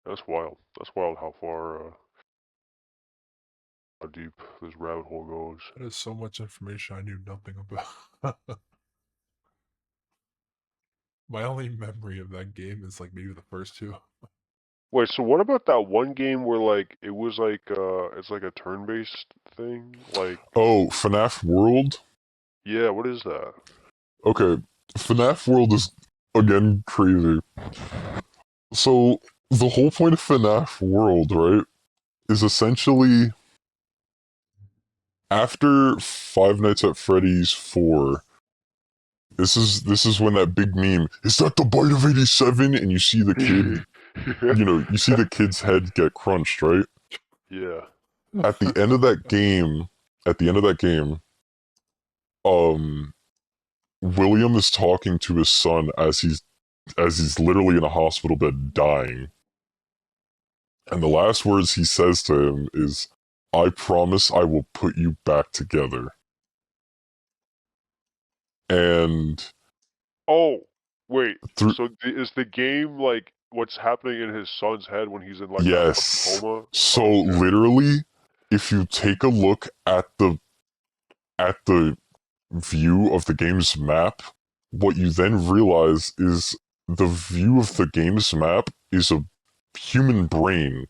that's wild. That's wild how far, how deep this rabbit hole goes. That is so much information I knew nothing about. My only memory of that game is like maybe the first two. Wait, so what about that one game where like it was like it's like a turn-based thing? Like Oh, FNAF World? yeah, what is that? Okay, FNAF World is, again, crazy. So, the whole point of FNAF World, right, is essentially after Five Nights at Freddy's 4, this is when that big meme, is that the bite of 87? And you see the kid, you see the kid's head get crunched, right? Yeah. At the end of that game, um, William is talking to his son as he's literally in a hospital bed dying. And the last words he says to him is, "I promise I will put you back together." And Oh, wait. through So is the game like what's happening in his son's head when he's in like that fucking yes. coma? So Okay. literally, if you take a look at the view of the game's map, what you then realize is the view of the game's map is a human brain.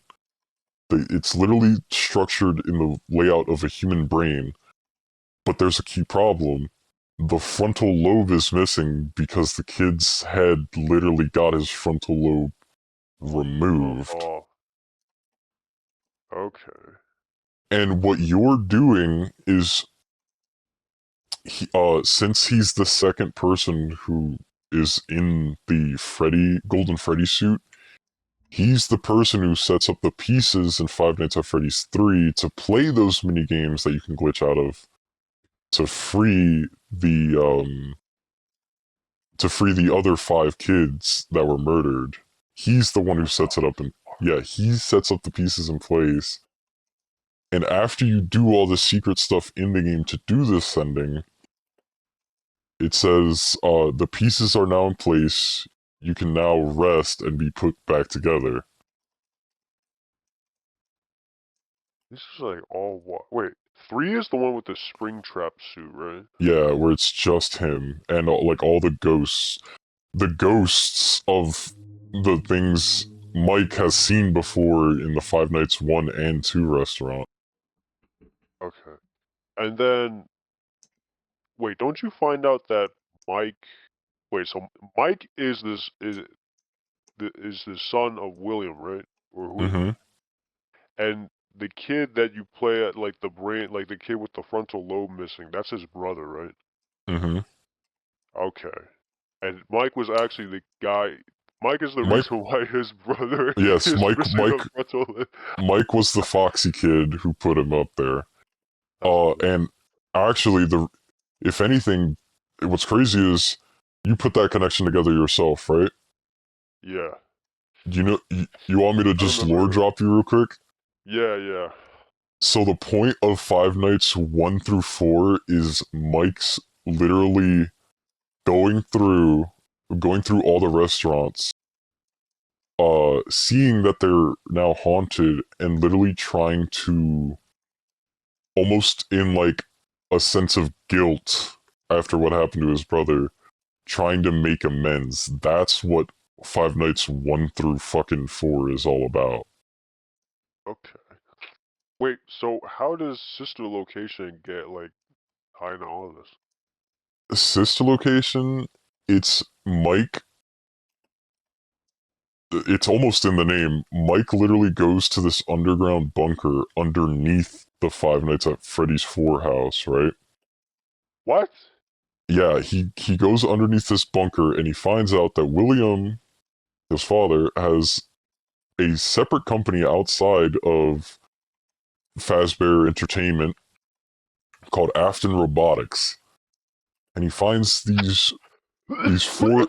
It's literally structured in the layout of a human brain, but there's a key problem. The frontal lobe is missing because the kid's head literally got his frontal lobe removed. Oh. Okay. And what you're doing is, since he's the second person who is in the Golden Freddy suit, he's the person who sets up the pieces in Five Nights at Freddy's 3 to play those mini games that you can glitch out of to free the other 5 kids that were murdered. He's the one who sets it up, and yeah, he sets up the pieces in place. And after you do all the secret stuff in the game to do this sending, it says the pieces are now in place. You can now rest and be put back together. This is like all what? Wait, 3 is the one with the Springtrap suit, right? Yeah, where it's just him and like all the ghosts of the things Mike has seen before in the Five Nights 1 and 2 restaurant. Okay. And then wait, don't you find out that Mike wait, so Mike is the son of William, right? Or who is Mm-hmm. it? And the kid that you play at like the brain, like the kid with the frontal lobe missing, that's his brother, right? Mm-hmm. Okay. And Mike was actually the guy. Mike is the Mike, reason why his brother yes, is missing a frontal lip. Mike was the foxy kid who put him up there. That's And actually, if anything, what's crazy is you put that connection together yourself, right? yeah. You know, you want me to I just lore remember. drop you real quick? Yeah. So the point of Five Nights 1 through 4 is Mike's literally going through all the restaurants, seeing that they're now haunted and literally trying to, almost in like a sense of guilt after what happened to his brother, trying to make amends. That's what Five Nights 1 through fucking 4 is all about. Okay. Wait, so how does Sister Location get, like, tied into all of this? Sister Location, it's Mike. It's almost in the name. Mike literally goes to this underground bunker underneath the Five Nights at Freddy's 4 house, right? What? Yeah, he goes underneath this bunker and he finds out that William, his father, has a separate company outside of Fazbear Entertainment called Afton Robotics. And he finds these four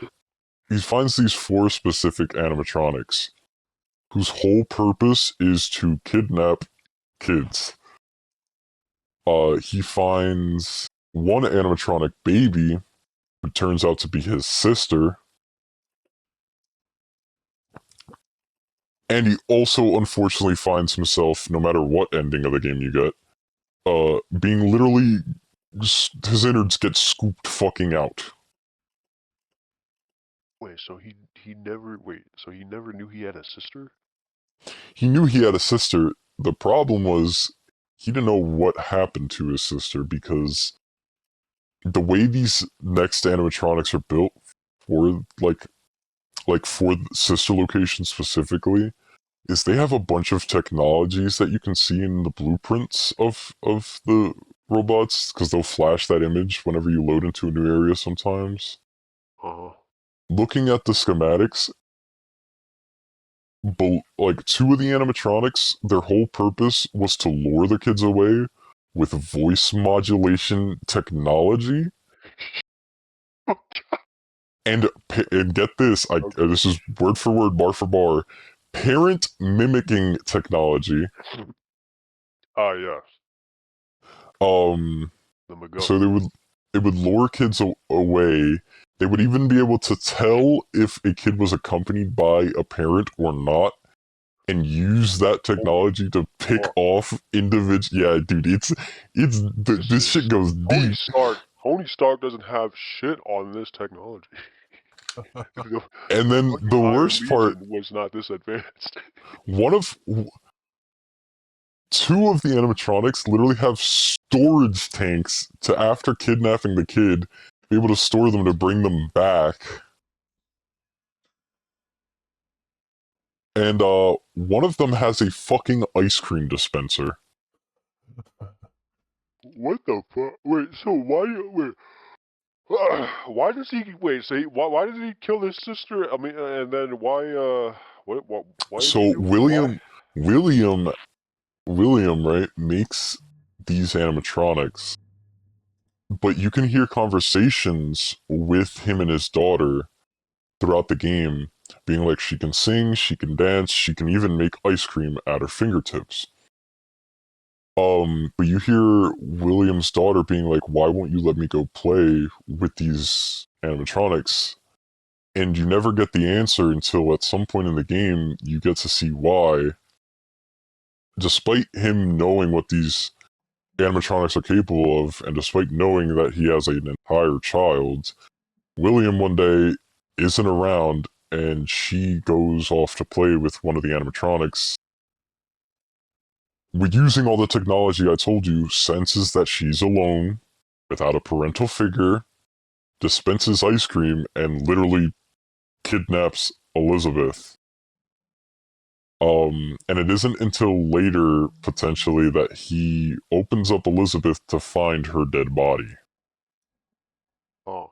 these four specific animatronics whose whole purpose is to kidnap kids. He finds one animatronic baby who turns out to be his sister, and he also unfortunately finds himself, no matter what ending of the game you get, being literally, his innards get scooped fucking out. Wait, so he never knew he had a sister? He knew he had a sister. The problem was he didn't know what happened to his sister because the way these next animatronics are built for for sister location specifically is they have a bunch of technologies that you can see in the blueprints of the robots because they'll flash that image whenever you load into a new area sometimes. Uh-huh. Looking at the schematics, like two of the animatronics, their whole purpose was to lure the kids away with voice modulation technology. And get this, Okay. this is word for word, bar for bar, parent mimicking technology. Ah, yes. The So MacGuffin. it would lure kids away. They would even be able to tell if a kid was accompanied by a parent or not, and use that Oh my technology to pick fuck. off individual. Yeah, dude, this shit goes Tony deep. Stark. Tony Stark doesn't have shit on this technology. the, And the then fucking the Iron worst part, Legion was not this advanced. one of two of the animatronics literally have storage tanks to, after kidnapping the kid, be able to store them to bring them back. And one of them has a fucking ice cream dispenser. What the fuck? Wait, so wait. Why does he wait? So why did he kill his sister? I mean, and then why did he So do? Why? William, right, makes these animatronics, but you can hear conversations with him and his daughter throughout the game, being like, she can sing, she can dance, she can even make ice cream at her fingertips. But you hear William's daughter being like, why won't you let me go play with these animatronics? And you never get the answer until at some point in the game you get to see why. Despite him knowing what these animatronics are capable of, and despite knowing that he has an entire child, William one day isn't around and she goes off to play with one of the animatronics. With using all the technology I told you, senses that she's alone, without a parental figure, dispenses ice cream, and literally kidnaps Elizabeth. And it isn't until later, potentially, that he opens up Elizabeth to find her dead body. Oh,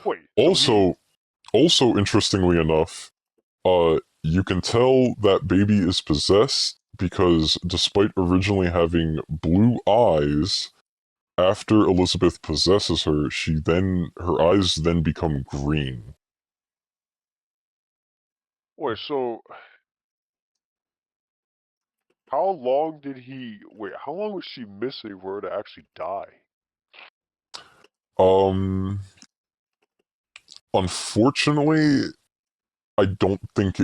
Wait, so he... Also, interestingly enough, you can tell that baby is possessed because despite originally having blue eyes, after Elizabeth possesses her, her eyes then become green. Wait, so... How long did he... Wait, how long was she missing for her to actually die? Unfortunately, I don't think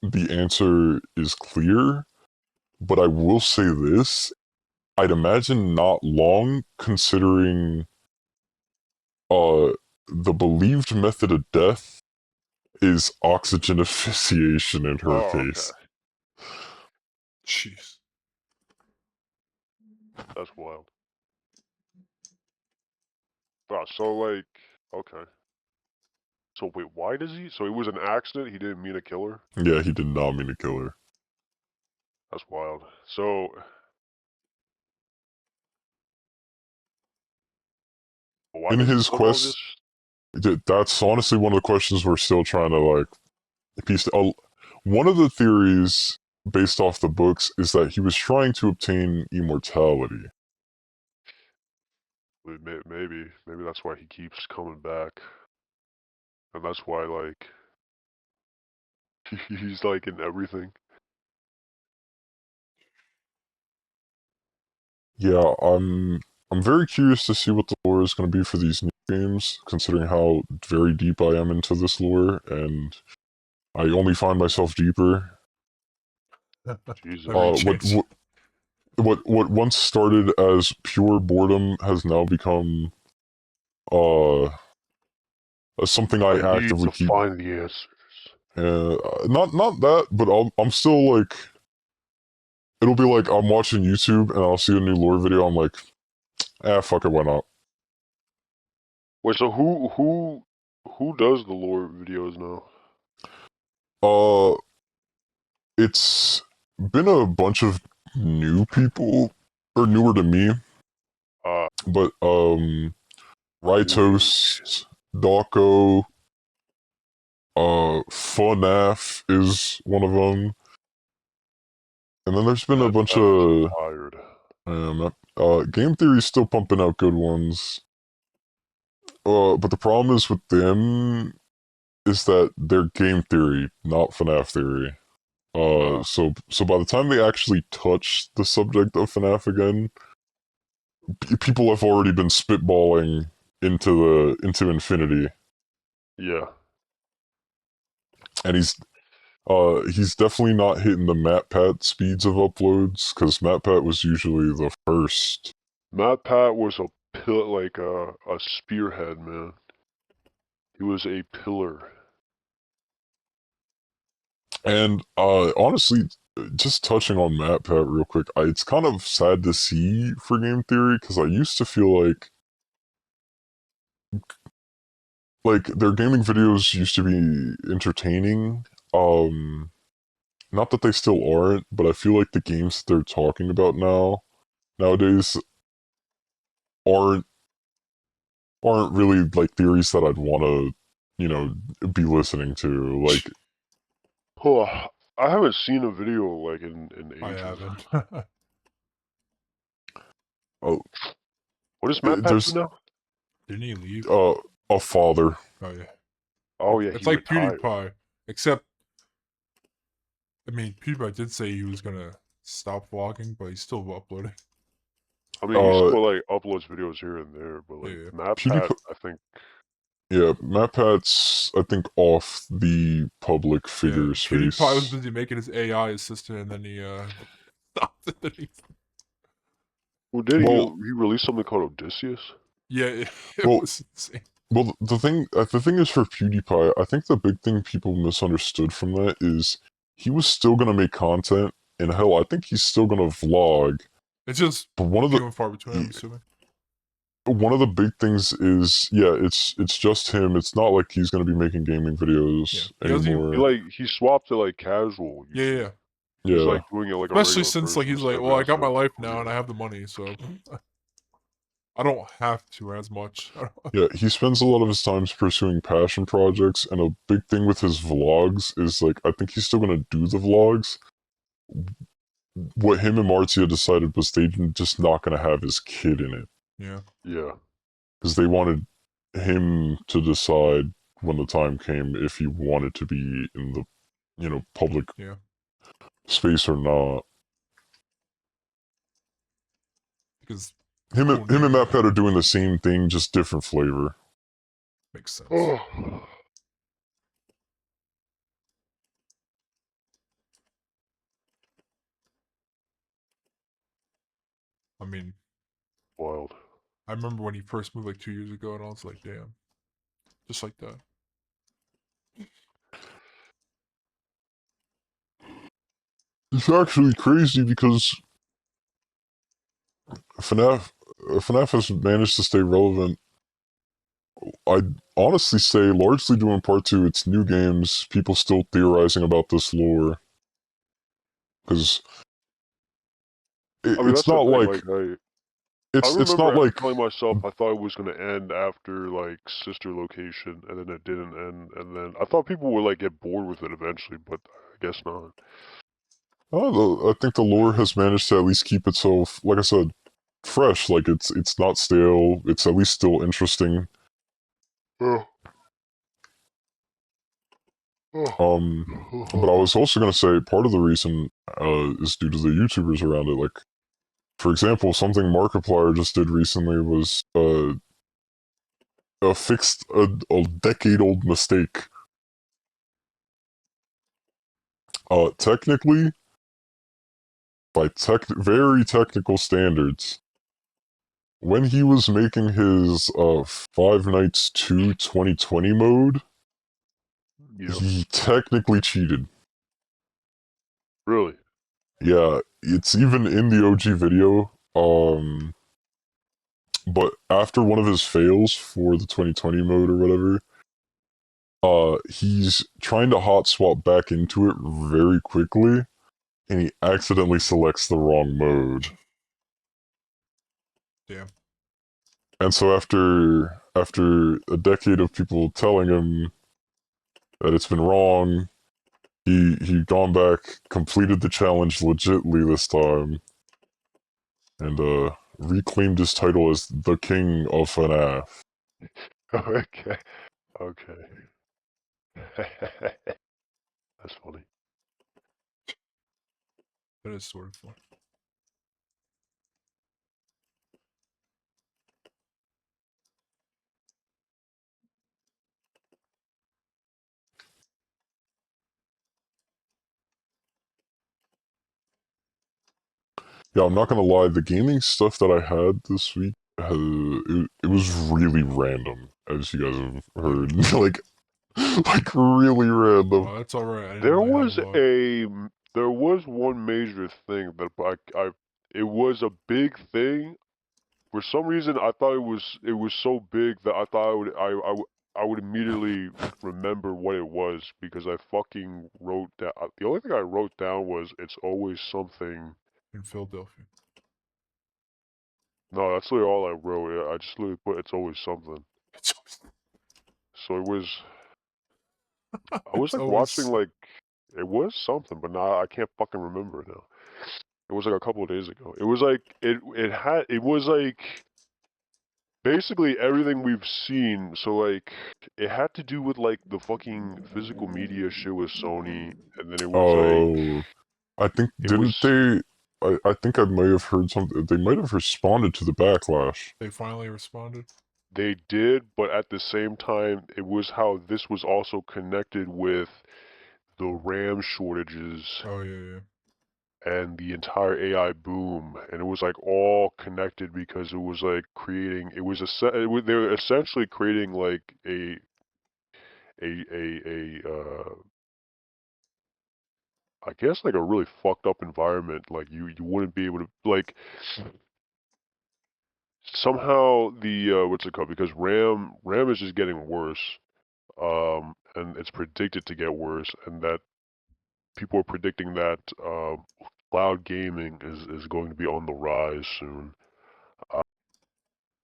the answer is clear, but I will say this. I'd imagine not long, considering uh the believed method of death is oxygen asphyxiation in her Oh, okay. case. Jeez. That's wild. Wow, so like... Okay. So wait, why does he... So it was an accident? He didn't mean to kill her? Yeah, he did not mean to kill her. That's wild. So... Why In does he his put all this... quest, that's honestly one of the questions we're still trying to like piece. One of the theories based off the books is that he was trying to obtain immortality. Maybe that's why he keeps coming back. And that's why, like... He's like in everything. Yeah, I'm very curious to see what the lore is going to be for these new games, considering how very deep I am into this lore, and I only find myself deeper. Jesus. Every What change. what once started as pure boredom has now become uh something I I need actively to keep. find the answers. Not that, but I'm still like, it'll be like I'm watching YouTube and I'll see a new lore video. I'm like, fuck it, why not? Wait, so who does the lore videos now? Uh, it's been a bunch of new people, or newer to me, but Rytoast, Dawko, FNAF is one of them, and then there's been a bunch That is of tired. Game Theory's still pumping out good ones. But the problem is with them is that they're Game Theory, not FNAF Theory. So by the time they actually touch the subject of FNAF again, people have already been spitballing into infinity, Yeah. and he's definitely not hitting the MatPat speeds of uploads because MatPat was usually the first. MatPat was like a spearhead, man. He was a pillar. And honestly, just touching on MatPat real quick, it's kind of sad to see for Game Theory because I used to feel like their gaming videos used to be entertaining. Not that they still aren't, but I feel like the games that they're talking about nowadays aren't really like theories that I'd want to, be listening to. Like, Oh, I haven't seen a video like in I ages. haven't. oh, What does MatPat do there's now? Didn't he leave? a father. Oh yeah. Oh yeah, It's he like retired. PewDiePie, except I mean PewDiePie did say he was gonna stop vlogging, but he's still uploading. I mean, he still like uploads videos here and there, but like Yeah. MatPat, I think. Yeah, MatPat's I think off the public figure PewDiePie was space. busy making his AI assistant, and then he stopped it. Well, did Well, he released something called Odysseus? Yeah, it well, was insane. well. The thing is for PewDiePie, I think the big thing people misunderstood from that is he was still gonna make content, and hell, I think he's still gonna vlog. It's just But one of few the and far between, I'm assuming. big things is, yeah, it's just him. It's not like he's gonna be making gaming videos Yeah. anymore. He swapped to like casual. Usually. Yeah. He's Yeah, like doing it like a Especially regular since like person he's like, instead of well, I as got my a life now and creator. I have the money, so I don't have to as much. Yeah, he spends a lot of his time pursuing passion projects, and a big thing with his vlogs is like I think he's still gonna do the vlogs. What him and Martia decided was they just not gonna have his kid in it Yeah. Yeah. because they wanted him to decide when the time came if he wanted to be in the public Yeah. space or not. Because Him and, people him and knew. MatPat are doing the same thing, just different flavor. Makes sense. Oh. I mean, Wild. I remember when he first moved like 2 years ago, and I was like, damn, just like that. It's actually crazy because FNAF has managed to stay relevant. I'd honestly say largely due in part to its new games, people still theorizing about this lore. Because I mean, it's that's the not thing. like Like, I it's not remember like telling myself I thought it was gonna end after like Sister Location, and then it didn't end, and then I thought people would like get bored with it eventually, but I guess not. I think the lore has managed to at least keep itself, like I said, fresh. Like it's not stale. It's at least still interesting. Oh. Oh. But I was also gonna say part of the reason is due to the YouTubers around it. Like, for example, something Markiplier just did recently was fixed a decade-old mistake. Technically, by very technical standards, when he was making his Five Nights 2 2020 mode, Yep. he technically cheated. Really? Yeah, it's even in the OG video. But after one of his fails for the 2020 mode or whatever, he's trying to hot swap back into it very quickly, and he accidentally selects the wrong mode. Damn. And so after a decade of people telling him that it's been wrong, he gone back, completed the challenge legitly this time, and reclaimed his title as the king of FNAF. Okay. Okay. That's funny. That is sort of fun. Yeah, I'm not gonna lie, the gaming stuff that I had this week, it was really random, as you guys have heard. like really random. Oh, that's alright. I didn't There really have was a lot. there was one major thing that it was a big thing. For some reason, I thought it was so big that I thought I would immediately remember what it was because I fucking wrote down. The only thing I wrote down was it's always something. In Philadelphia. No, that's literally all I wrote. I just literally put it's always something. It's So it was. I was it's like always watching like it was something, but now I can't fucking remember it now. It was like a couple of days ago. It was like it was like basically everything we've seen. So like it had to do with like the fucking physical media shit with Sony, and then it was like Oh, I think it was didn't they? I think I may have heard something. They might have responded to the backlash. they finally responded. they did, but at the same time, it was how this was also connected with the RAM shortages Oh yeah. and the entire AI boom, and it was like all connected because it was like creating. They were essentially creating like a I guess like a really fucked up environment. Like you wouldn't be able to like somehow the what's it called? Because RAM is just getting worse, and it's predicted to get worse, and that people are predicting that cloud gaming is going to be on the rise soon.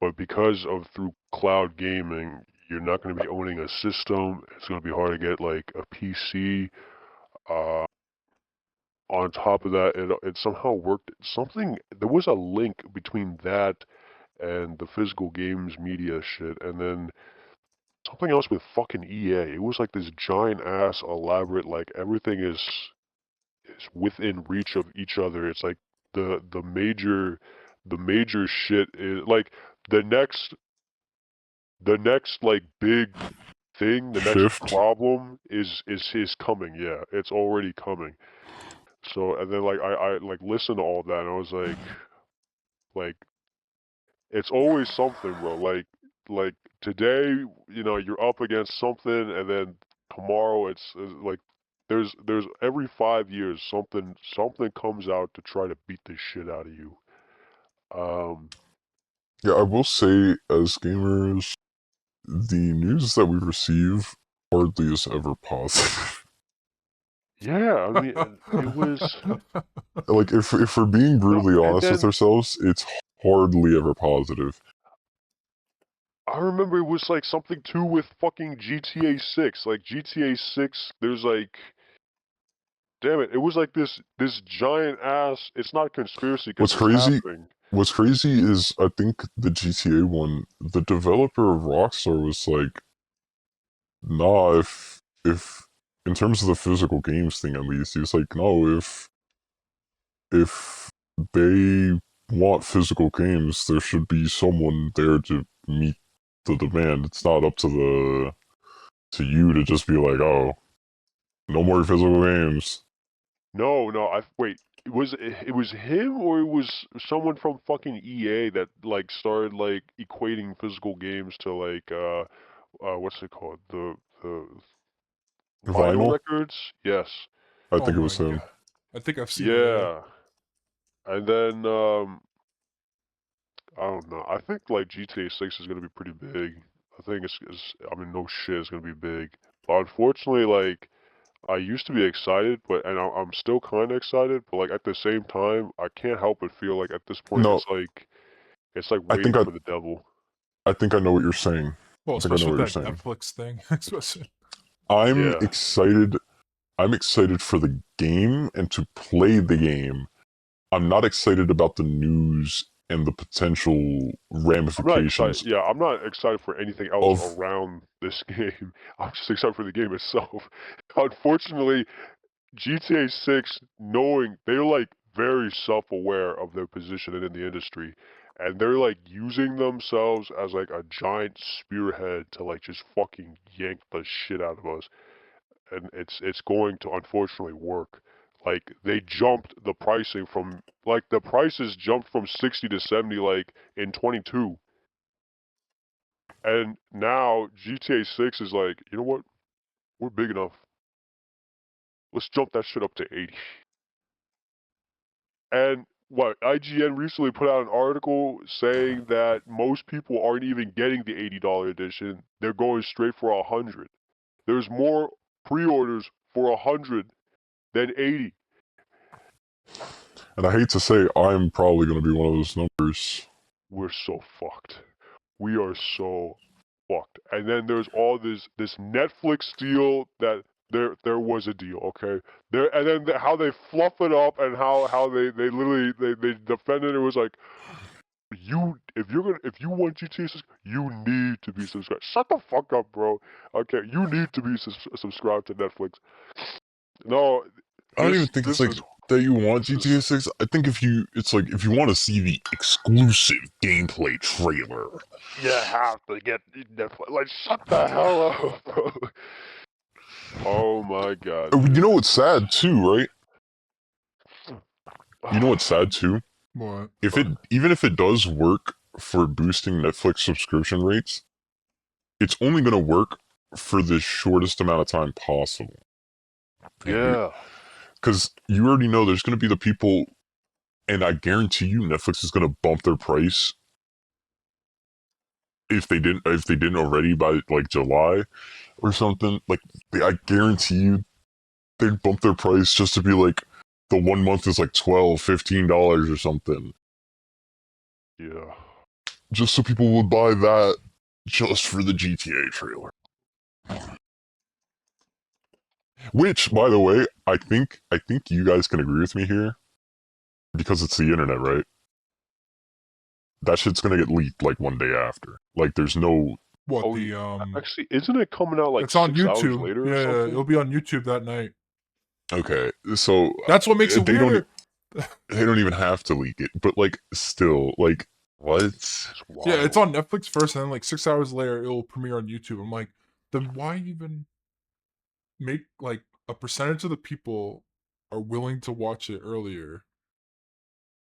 but because of through cloud gaming, you're not going to be owning a system. It's going to be hard to get like a PC. On top of that, it somehow worked. There was a link between that and the physical games media shit, and then something else with fucking EA. It was like this giant ass elaborate, like everything is within reach of each other. It's like the major shit is like the next like big thing, the next Shift. problem is coming. Yeah, it's already coming. So and then like I like listened to all that and I was like it's always something, bro. Like today, you're up against something, and then tomorrow it's like there's every 5 years something comes out to try to beat the shit out of you. Yeah, I will say, as gamers, the news that we receive hardly is ever positive. Yeah, I mean it was Like, if we're being no, brutally and honest with then ourselves, it's hardly ever positive. I remember it was like something too with fucking GTA 6. Like GTA 6, there's like damn it, it was like this giant ass. It's not a conspiracy because What's it's crazy? happening. What's crazy is I think the GTA one, the developer of Rockstar was like, nah, if in terms of the physical games thing at least, he was like, no, if they want physical games, there should be someone there to meet the demand. It's not up to you to just be like, oh, no more physical games. No, no, wait. It was him or it was someone from fucking EA that like started like equating physical games to like what's it called? The vinyl Vinyl? records? Yes. I Oh think it my was him. god. I think I've seen it, yeah. Yeah. And then I don't know. I think like GTA 6 is gonna be pretty big. I think I mean no shit, it's gonna be big. But unfortunately like I used to be excited, and I'm still kind of excited, but like at the same time, I can't help but feel like at this point No, it's like I think waiting for the devil. I think I know what you're saying. Well, I think I know especially what with you're that saying. Netflix thing. Especially. I'm Yeah, excited. I'm excited for the game and to play the game. I'm not excited about the news and the potential I'm not excited. ramifications Yeah, I'm not excited for anything else of around this game. I'm just excited for the game itself. Unfortunately, GTA 6, knowing they're like very self-aware of their position in the industry, and they're like using themselves as like a giant spearhead to like just fucking yank the shit out of us, and it's going to unfortunately work. Like they jumped the pricing from like the prices jumped from 60 to 70 like in 22, and now GTA 6 is like, you know what? We're big enough. Let's jump that shit up to 80. And what IGN recently put out an article saying that most people aren't even getting the $80 edition. They're going straight for 100. There's more pre-orders for 100 than 80. and I hate to say I'm probably going to be one of those numbers. We're so fucked. We are so fucked. And then there's all this Netflix deal that there was a deal, okay? There and then how they fluff it up and how they literally they defended it was like if you want GTA 6, you need to be subscribed. Shut the fuck up, bro. Okay, you need to be subscribed to Netflix. No, I don't even think it's this like is that you want this is GTA 6. I think it's like if you want to see the exclusive gameplay trailer. you have to get Netflix. Like shut the hell up, bro. Oh my god, You dude. know what's sad too, right? You know what's sad too? What? Even if it does work for boosting Netflix subscription rates, it's only going to work for the shortest amount of time possible. Yeah. Because you already know there's going to be the people, and I guarantee you Netflix is going to bump their price if they didn't already by like July or something. Like I guarantee you they'd bump their price just to be like the 1 month is like $12, $15 or something. Yeah. just so people would buy that just for the GTA trailer. Which, by the way, I think you guys can agree with me here, because it's the internet, right? That shit's gonna get leaked like one day after. Like, there's no. What Oh, the actually, isn't it coming out like It's on 6 hours YouTube. later or Yeah, something? it'll be on YouTube that night. Okay, so That's what makes it they weirder. they don't even have to leak it, but like, still, like, what? It's wild. Yeah, it's on Netflix first, and then like 6 hours later, it'll premiere on YouTube. I'm like, then why even make like a percentage of the people are willing to watch it earlier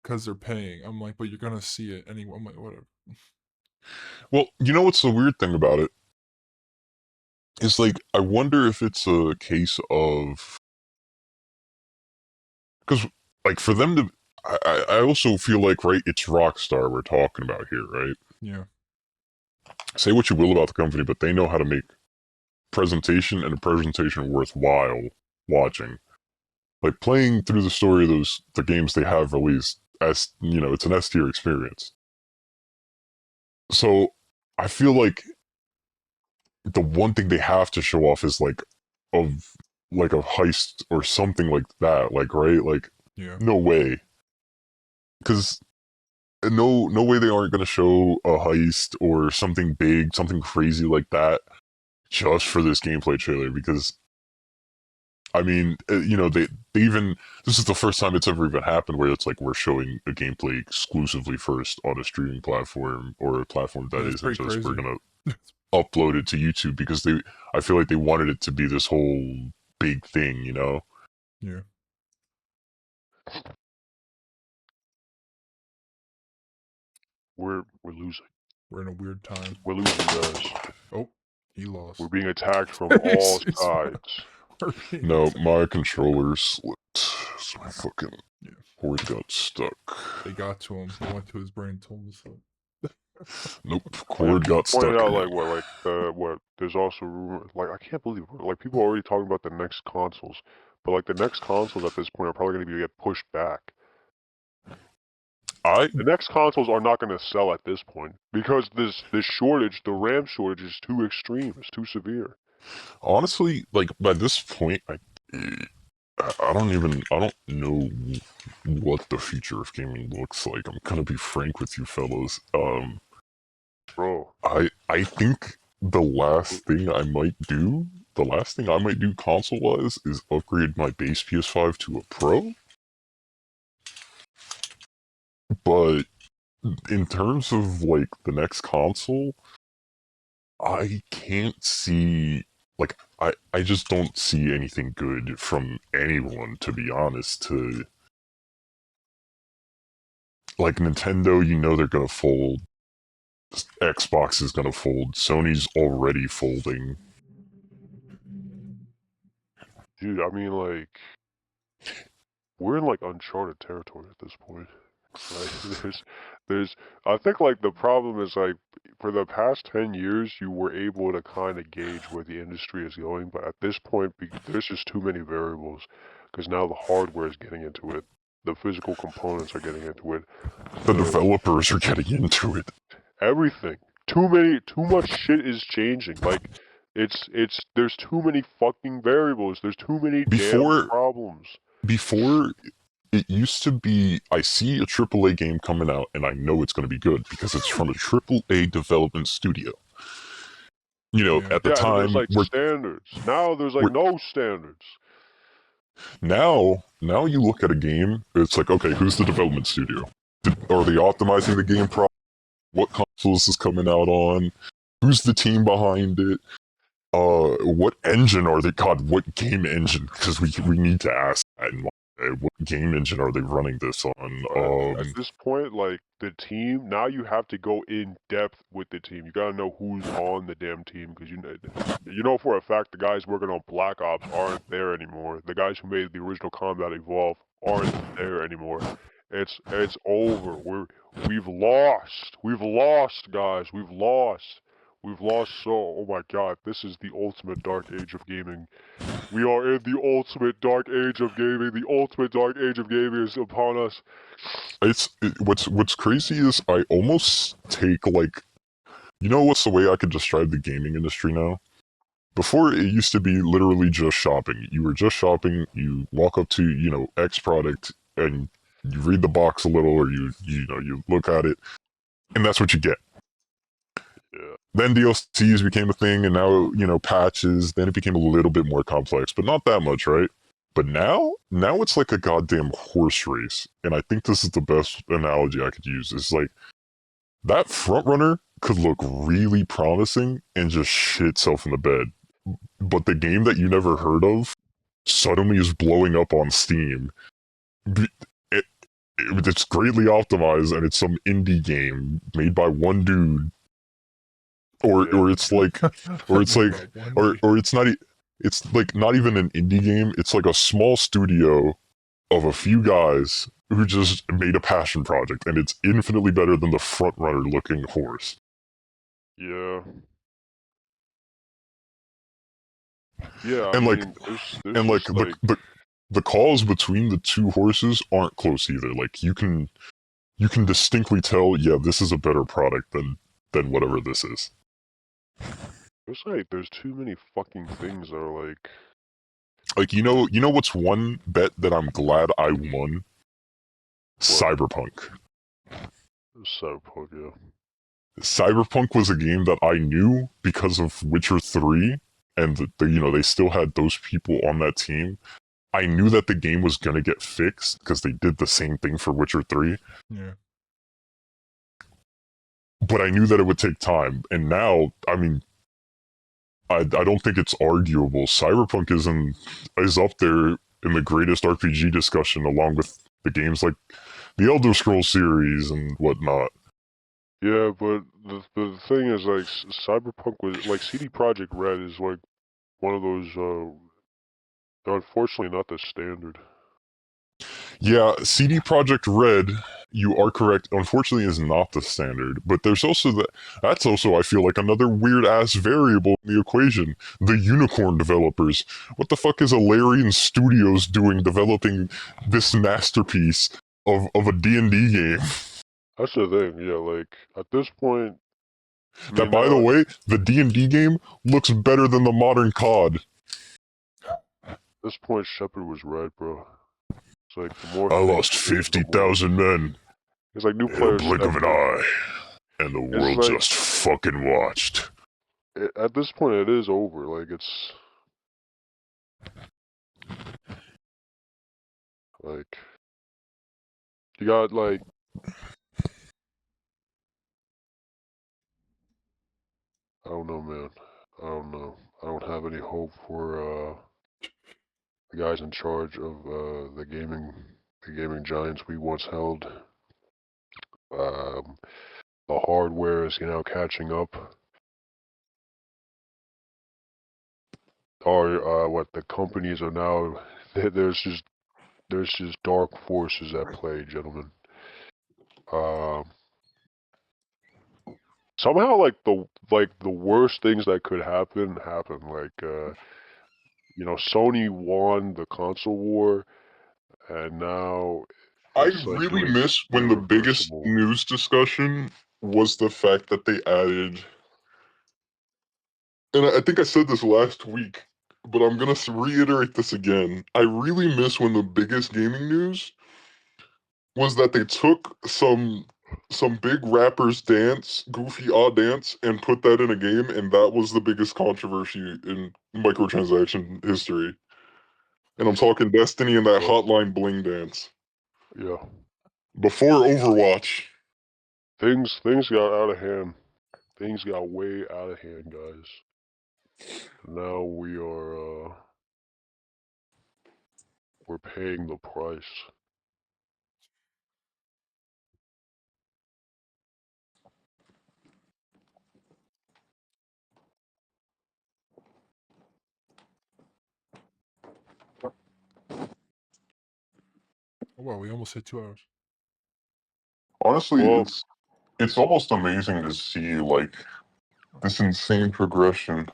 because they're paying? I'm like, but you're gonna see it anyway. I'm like, whatever. Well, you know what's the weird thing about it? It's like, I wonder if it's a case of, because like, for them to, I also feel like, right, it's Rockstar we're talking about here, right? Yeah. Say what you will about the company, but they know how to make presentation, and a presentation worthwhile watching. Like, playing through the story of the games they have released, as you know, it's an S tier experience. So I feel like the one thing they have to show off is like a heist or something like that. Like, right? Like, Yeah. no way. Because no way they aren't going to show a heist or something big, something crazy like that, just for this gameplay trailer. Because, I mean, you know, they even, this is the first time it's ever even happened where it's like, we're showing a gameplay exclusively first on a streaming platform, or a platform that Yeah, it's isn't pretty just, we're crazy. gonna upload it to YouTube, because I feel like they wanted it to be this whole big thing, you know? Yeah. We're losing. We're in a weird time. We're losing, guys. Oh, he lost. We're being attacked from all sides. We're being No, attacked. my controller slipped, so my fucking Yeah. cord got stuck. They got to him. They went to his brain and told him so. Nope, And cord people got stuck. pointed out, like, what, there's also rumor, like, I can't believe, like, people are already talking about the next consoles, but, like, the next consoles at this point are probably going to get pushed back. The next consoles are not going to sell at this point, because this shortage, the RAM shortage, is too extreme, it's too severe. Honestly, like, by this point, I don't know what the future of gaming looks like. I'm gonna be frank with you fellows. Bro. I think the last thing I might do console-wise is upgrade my base PS5 to a Pro. But in terms of, like, the next console, I can't see, like, I just don't see anything good from anyone, to be honest. To, like, Nintendo, you know they're gonna fold. Xbox is gonna fold. Sony's already folding. Dude, I mean, like, we're in, like, uncharted territory at this point. Like, I think, like, the problem is, like, for the past 10 years, you were able to kind of gauge where the industry is going, but at this point, there's just too many variables, because now the hardware is getting into it, the physical components are getting into it. The developers are getting into it. Everything. Too much shit is changing. Like, there's too many fucking variables. There's too many damn problems. Before, it used to be, I see a AAA game coming out and I know it's going to be good because it's from a AAA development studio. You know, at the time, there's, like, standards. Now there's, like, no standards. Now you look at a game, it's like, okay, who's the development studio? Are they optimizing the game properly? What consoles is coming out on? Who's the team behind it? What engine are they? God, what game engine? Because we need to ask that. What game engine are they running this on? At this point, like, the team, now you have to go in depth with the team. You gotta know who's on the damn team, because you know for a fact the guys working on Black Ops aren't there anymore. The guys who made the original Combat Evolve aren't there anymore. It's over. We've lost. We've lost, guys. We've lost. We've lost so. Oh my god, this is the ultimate dark age of gaming. We are in the ultimate dark age of gaming. The ultimate dark age of gaming is upon us. What's crazy is I almost take like, you know what's the way I could describe the gaming industry now? Before it used to be literally just shopping. You were just shopping. You walk up to X product and you read the box a little, or you look at it, and that's what you get. Yeah. Then DLCs became a thing, and now patches. Then it became a little bit more complex, but not that much, right? But now it's like a goddamn horse race, and I think this is the best analogy I could use. It's like that front runner could look really promising and just shit itself in the bed, but the game that you never heard of suddenly is blowing up on Steam. It's greatly optimized, and it's some indie game made by one dude, or it's like, or it's like, or it's not. It's like not even an indie game. It's like a small studio of a few guys who just made a passion project, and it's infinitely better than the front runner looking horse. Yeah. Yeah, I And like, mean, there's and like just like the calls between the two horses aren't close either. Like you can distinctly tell, yeah, this is a better product than whatever this is. there's too many fucking things that are like Like you know what's one bet that I'm glad I won? Cyberpunk. Cyberpunk, yeah. Cyberpunk was a game that I knew because of Witcher 3, and they still had those people on that team. I knew that the game was gonna get fixed because they did the same thing for Witcher 3. Yeah. But I knew that it would take time. And now, I mean, I don't think it's arguable. Cyberpunk is up there in the greatest RPG discussion, along with the games like the Elder Scrolls series and whatnot. Yeah, but the thing is, like, Cyberpunk was like CD Projekt Red is like one of those. Unfortunately, not the standard. Yeah, CD Projekt Red, you are correct. Unfortunately, is not the standard. But there's also that's also, I feel like, another weird ass variable in the equation. The unicorn developers. What the fuck is Alarian Studios doing developing this masterpiece of a D&D game? That's the thing. Yeah, like at this point, I That, mean, by the way, the D&D game looks better than the modern COD. at this point, Shepard was right, bro. It's like the more I things lost change, the more 50,000 men it's like new in a players blink step of an in. eye, and the It's world like just fucking watched. at this point, it is over. Like it's like you got like I don't know, man. I don't know. I don't have any hope for the guys in charge of the gaming giants we once held. Um, the hardware is catching up. Or what the companies are now. There's just dark forces at play, gentlemen. Um, somehow the worst things that could happen happen. Like Sony won the console war, and now I it's like really miss when the biggest irreversible. news discussion was the fact that they added, and I think I said this last week, but I'm gonna reiterate this again. I really miss when the biggest gaming news was that they took some big rappers dance, goofy odd dance, and put that in a game, and that was the biggest controversy in microtransaction history. And I'm talking Destiny and that Yeah, Hotline Bling dance. yeah. Before Overwatch, Things got out of hand. Things got way out of hand, guys. Now we're paying the price. Oh, wow, we almost hit 2 hours. honestly, Well, it's almost amazing to see, like, This insane progression.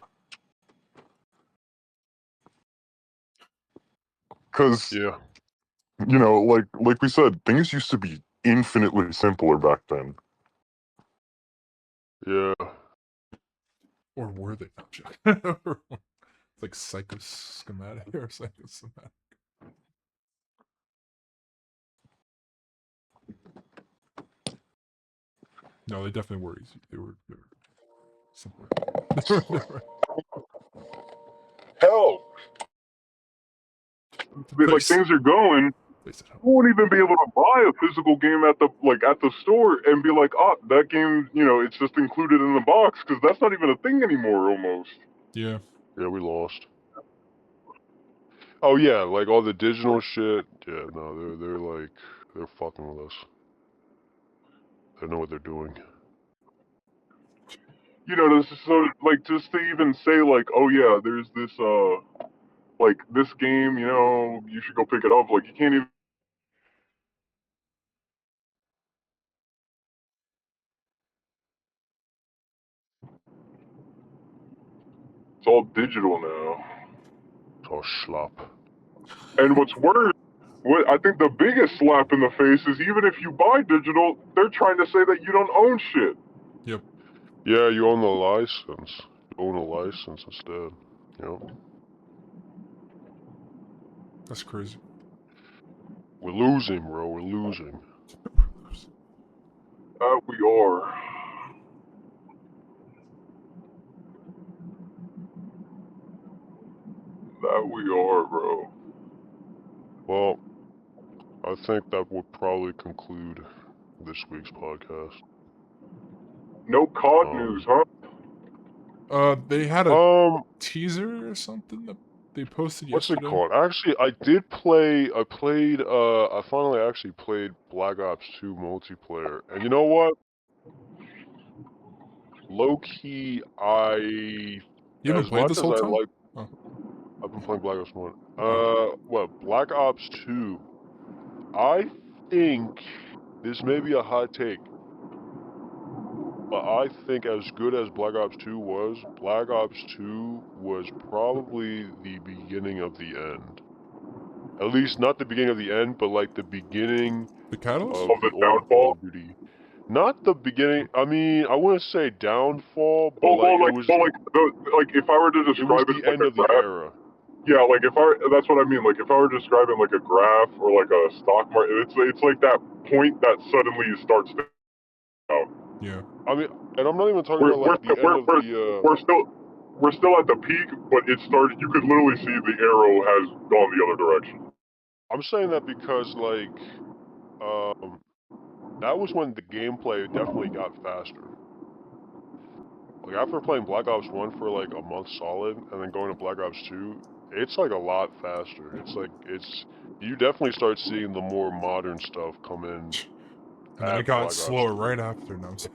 Because, Yeah. you know, like we said, things used to be infinitely simpler back then. Yeah. Or were they? Not joking. It's like psychoschematic or psychosomatic. No, they definitely were easy. They were simpler. They were Hell, like place. things are going, Place at home. you won't even be able to buy a physical game at the store and be like, oh, that game, you know, it's just included in the box, because that's not even a thing anymore, almost. Yeah. Yeah, we lost. Oh yeah, like all the digital shit. Yeah, no, they're fucking with us. They know what they're doing. You know, so like just to even say like, oh yeah, there's this like this game, you know, you should go pick it up. Like you can't even. It's all digital now. It's all schlop. And what's worse, what I think the biggest slap in the face is even if you buy digital, they're trying to say that you don't own shit. Yep. Yeah, you own the license. You own a license instead. Yep. That's crazy. We're losing, bro. We're losing. That we are. That we are, bro. Well, I think that would probably conclude this week's podcast. No COD news, huh? They had a Um, teaser or something that they posted what's it yesterday. called? Actually, I finally actually played Black Ops 2 multiplayer. And you know what? Low key, You haven't as played much this as whole I time? like, Oh. I've been playing Black Ops 1. Oh. What, Black Ops 2? I think this may be a hot take, but I think as good as Black Ops 2 was, Black Ops 2 was probably the beginning of the end. At least not the beginning of the end, but like the beginning The catalyst? of Of the the old Call downfall. of Duty. Not the beginning. I mean, I wouldn't say downfall, but Well, like like if I were to it was describe it the like end a of the graph, era. yeah, like that's what I mean. Like if I were describing like a graph or like a stock market, it's like that point that suddenly starts to out. Yeah. I mean, and I'm not even talking We're about we're like the end we're of we're, the. we're still we're still at the peak, but it started. You could literally see the arrow has gone the other direction. I'm saying that because like, um, that was when the gameplay definitely got faster. Like after playing Black Ops 1 for like a month solid, and then going to Black Ops 2, it's like a lot faster. You definitely start seeing the more modern stuff come in And then it at got Black Ops slower 2. right after. No, I'm saying.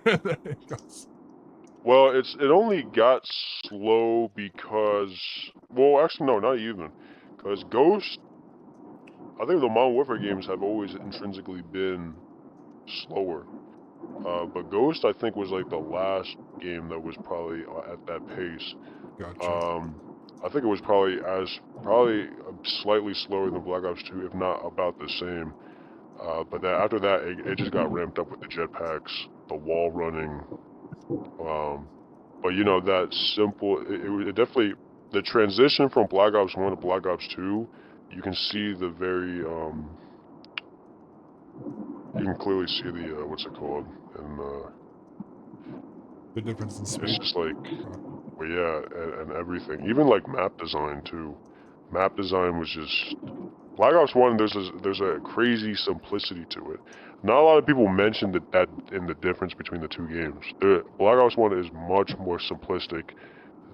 Well, it only got slow because, well, actually no, not even, because Ghost. I think the Modern Warfare games have always intrinsically been slower. But Ghost, I think, was like the last game that was probably at that pace. Gotcha. I think it was probably slightly slower than Black Ops 2, if not about the same. But then after that, it just got ramped up with the jetpacks, the wall running. But you know that simple. It definitely the transition from Black Ops 1 to Black Ops 2. You can see the very you can clearly see the what's it called, and The difference in it's speed. just like, Oh. well, yeah, and everything, even like map design too. Map design was just Black Ops 1. There's a crazy simplicity to it. Not a lot of people mention that in the difference between the two games. Black Ops 1 is much more simplistic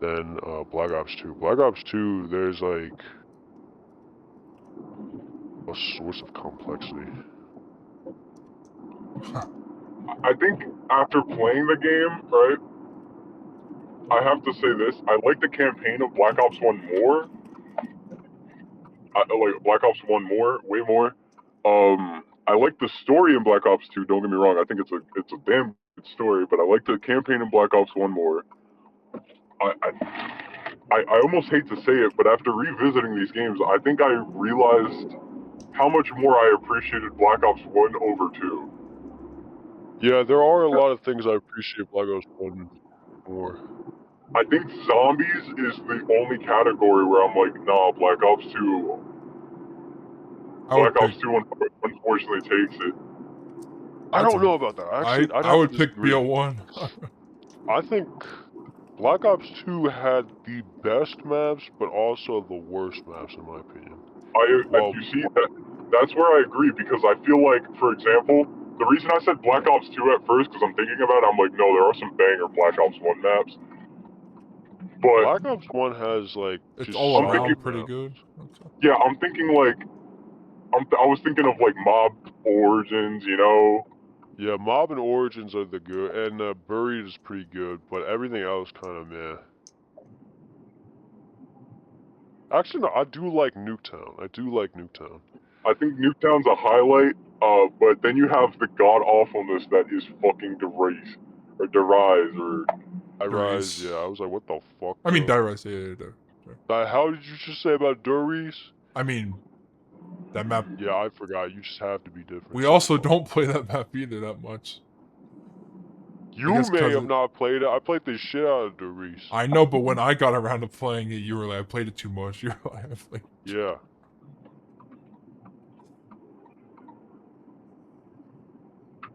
than Black Ops 2. Black Ops 2, there's like a source of complexity. Huh. I think after playing the game, right, I have to say this: I like the campaign of Black Ops One more. I like Black Ops One more, way more. I like the story in Black Ops Two. Don't get me wrong; I think it's a damn good story. But I like the campaign in Black Ops One more. I almost hate to say it, but after revisiting these games, I think I realized how much more I appreciated Black Ops 1 over 2. Yeah, there are a lot of things I appreciate Black Ops 1 more. I think zombies is the only category where I'm like, nah, Black Ops 2. Black Ops 2 unfortunately takes it. I don't know about that. Actually, I'd I have would to pick disagree. BO1. I think Black Ops 2 had the best maps, but also the worst maps, in my opinion. Well, you see, that's where I agree, because I feel like, for example, the reason I said Black Ops 2 at first, because I'm thinking about it, I'm like, no, there are some banger Black Ops 1 maps. But Black Ops 1 has, like, It's just all solid around pretty maps. good. Yeah, I'm thinking, like, I was thinking of, like, Mob Origins, you know? Yeah, Mob and Origins are the good, and Buried is pretty good, but everything else kind of meh. Actually, no, I do like Nuketown. I do like Nuketown. I think Nuketown's a highlight, but then you have the god-awfulness that is fucking Derise, or Rise, yeah, I was like, what the fuck, I mean, bro? Rise, yeah. How did you just say about Doris? I mean, that map. Yeah, I forgot. You just have to be different. We also don't play that map either that much. You may have not played it. I played the shit out of Doris. I know, but when I got around to playing it, you were like, I played it too much. You were like, yeah.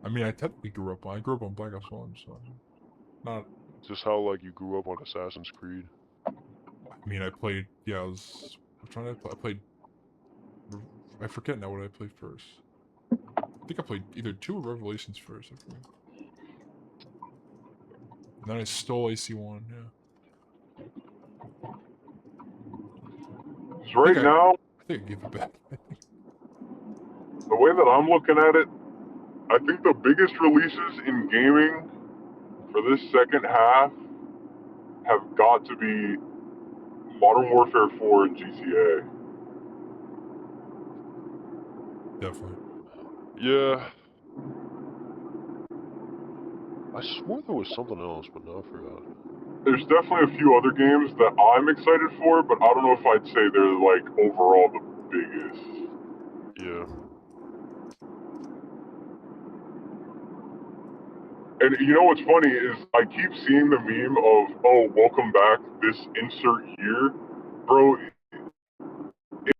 I mean, I technically grew up on Black Ops 1, so not. Just how, like, you grew up on Assassin's Creed. I mean, I played, which one did I play? I played, I forget now what I played first. I think I played either 2 or Revelations first, I forget. And then I stole AC1, yeah. So right now, I think I gave it back. the way that I'm looking at it, I think the biggest releases in gaming for this second half have got to be Modern Warfare 4 and GTA. Definitely. Yeah. I swore there was something else, but now I forgot. There's definitely a few other games that I'm excited for, but I don't know if I'd say they're, like, overall the biggest. Yeah. And you know what's funny is I keep seeing the meme of, oh, welcome back this insert year. Bro,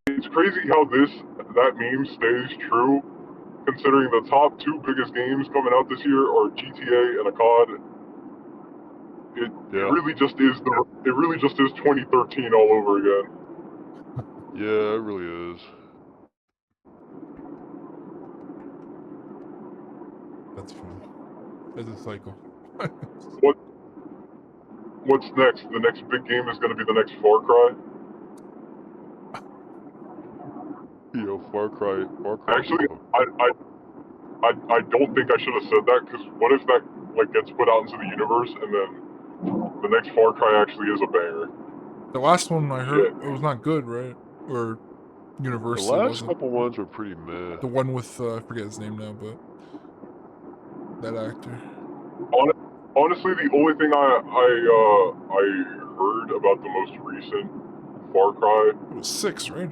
it's crazy how that meme stays true, considering the top 2 biggest games coming out this year are GTA and a COD. It really just is 2013 all over again. Yeah, it really is. That's fun. It's a cycle. What's next? The next big game is going to be the next Far Cry? Yo, Far Cry. Actually, I don't think I should have said that, because what if that, like, gets put out into the universe and then the next Far Cry actually is a banger? The last one I heard, it was not good, right? Or universally The last wasn't. couple ones were pretty meh. The one with, I forget his name now, but that actor. Honestly, the only thing I heard about the most recent Far Cry, it was 6, right?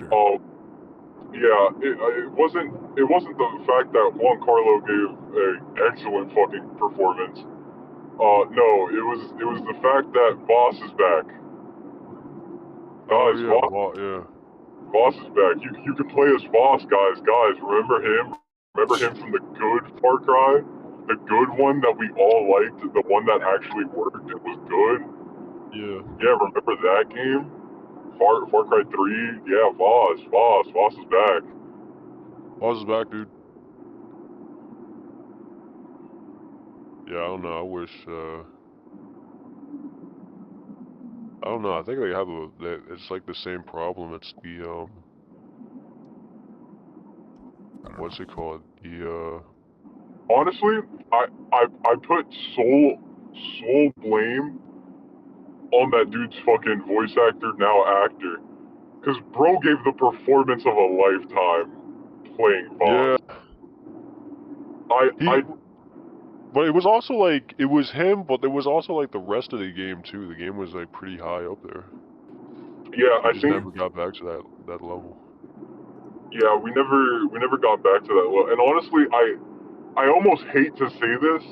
Yeah, it wasn't the fact that Juan Carlo gave an excellent fucking performance. No, it was the fact that Voss is back. Guys, Voss is back. You can play as Voss, guys. Guys, remember him? Remember him from the good Far Cry? The good one that we all liked, the one that actually worked, it was good. Yeah. Yeah, remember that game? Far Cry 3? Yeah, Voss is back. Voss is back, dude. Yeah, I don't know. I wish, I don't know. I think they have it's like the same problem. It's the, what's it called? The, Honestly, I put sole blame on that dude's fucking voice actor, now actor. Because bro gave the performance of a lifetime playing Voss. Yeah. But it was also like it was him, but there was also like the rest of the game too. The game was like pretty high up there. Yeah, We I just think. never got back to that level. Yeah, we never got back to that level. And honestly, I almost hate to say this,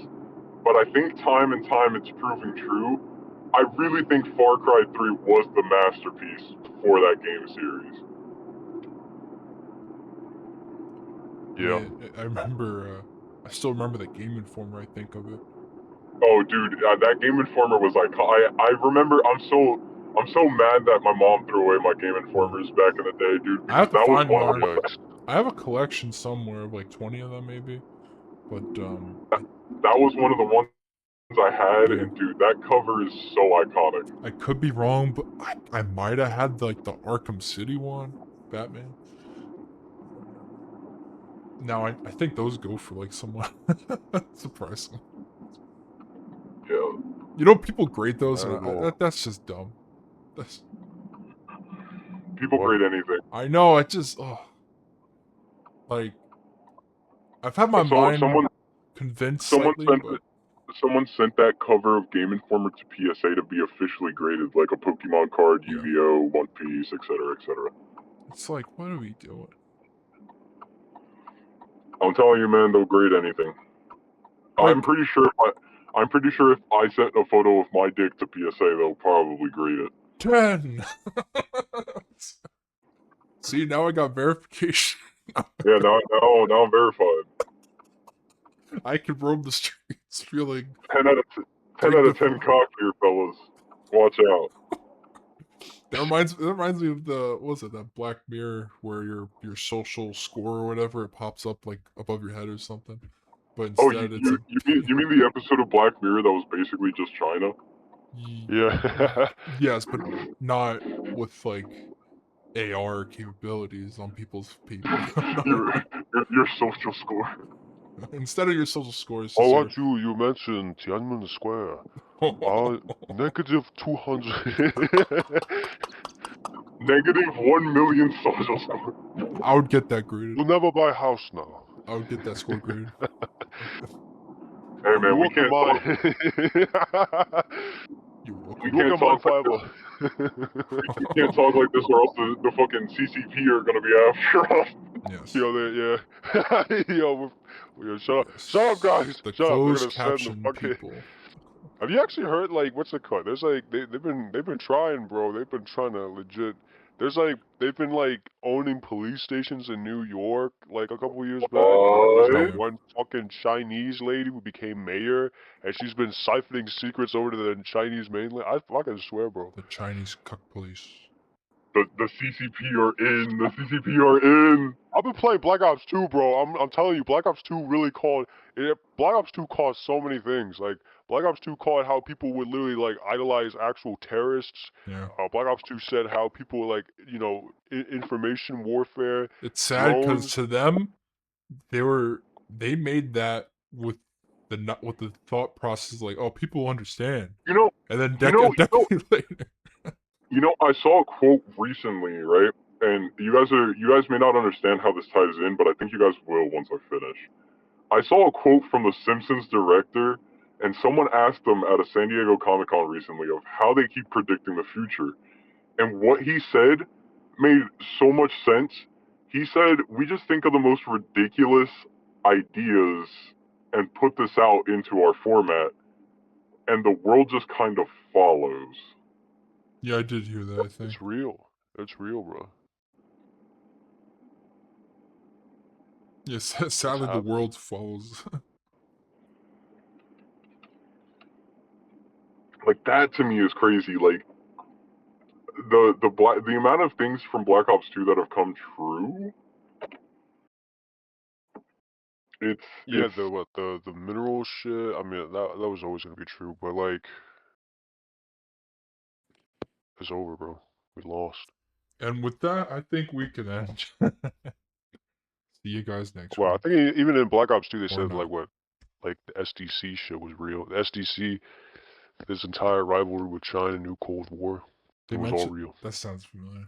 but I think time and time it's proving true. I really think Far Cry 3 was the masterpiece for that game series. Yeah. Man, I remember. I still remember the Game Informer. I think of it. Oh, dude, that Game Informer was like I remember. I'm so mad that my mom threw away my Game Informers back in the day, dude, I have because to that was find one of mine. the Yikes. I have a collection somewhere of like 20 of them, maybe. But that was one of the ones I had, yeah, and dude, that cover is so iconic. I could be wrong, but I might have had like the Arkham City one, Batman. Now I think those go for like somewhat surprising. Yeah, You know, people grade those, I and don't know. that's just dumb. That's people What? grade anything. I know. I just like I've had my So mind convinced someone slightly, sent but someone sent that cover of Game Informer to PSA to be officially graded, like a Pokemon card, yeah, Yu-Gi-Oh, One Piece, etc., etc. it's like, what are we doing? I'm telling you, man, they'll grade anything. I'm Like pretty sure. I'm pretty sure if I sent a photo of my dick to PSA, they'll probably grade it. 10. See, now I got verification. Yeah, now I'm verified. I can roam the streets feeling 10 out of 10 dignified. cock here, fellas. Watch out. That reminds me of the what was it, that Black Mirror where your social score or whatever, it pops up like above your head or something. But Oh, instead it's a you mean the episode of Black Mirror that was basically just China? Yeah. yes, but not with like AR capabilities on people's people. Your social score. Instead of your social score, it's I just your want you mentioned Tiananmen Square. Negative 200. Negative 1 million social score. I would get that graded. You'll never buy a house now. I would get that score graded. Hey You man, work in mine. You look we You work can't in mine talk like this. forever. We can't talk like this, or else the fucking CCP are gonna be after us. Yes. Yeah. Yo, shut up. Yes. Shut up, guys. The Shut up. They're closed gonna send the caption fucking. people. Have you actually heard like what's it called? There's like they've been trying, bro. They've been trying to legit. There's like they've been like owning police stations in New York like a couple years back, and then there was that Yeah. one fucking Chinese lady who became mayor, and she's been siphoning secrets over to the Chinese mainland. I fucking swear, bro. The Chinese cuck police. The CCP are in. The CCP are in. I've been playing Black Ops 2, bro. I'm telling you, Black Ops 2 really called it. Black Ops 2 caused so many things. Like Black Ops 2 called how people would literally like idolize actual terrorists. Yeah. Black Ops 2 said how people like information warfare, It's sad because drones. to them, they made that with the thought process like, oh, people understand, You know, and then you a decade later. I saw a quote recently, right? And you guys may not understand how this ties in, but I think you guys will once I finish. I saw a quote from the Simpsons director, and someone asked him at a San Diego Comic Con recently of how they keep predicting the future. And what he said made so much sense. He said, "We just think of the most ridiculous ideas and put this out into our format, and the world just kind of follows." Yeah, I did hear that. I think. It's real. It's real, bro. Yes, sadly, the happening. world follows. Like that to me is crazy. Like the amount of things from Black Ops 2 that have come true. Yeah, It's the mineral shit. I mean that was always gonna be true, but like it's over, bro. We lost. And with that, I think we can end. See you guys next Well, I week. think even in Black Ops 2 they Or said not. like the SDC shit was real. The SDC, this entire rivalry with China, new Cold War, They it was all mentioned real. that sounds familiar.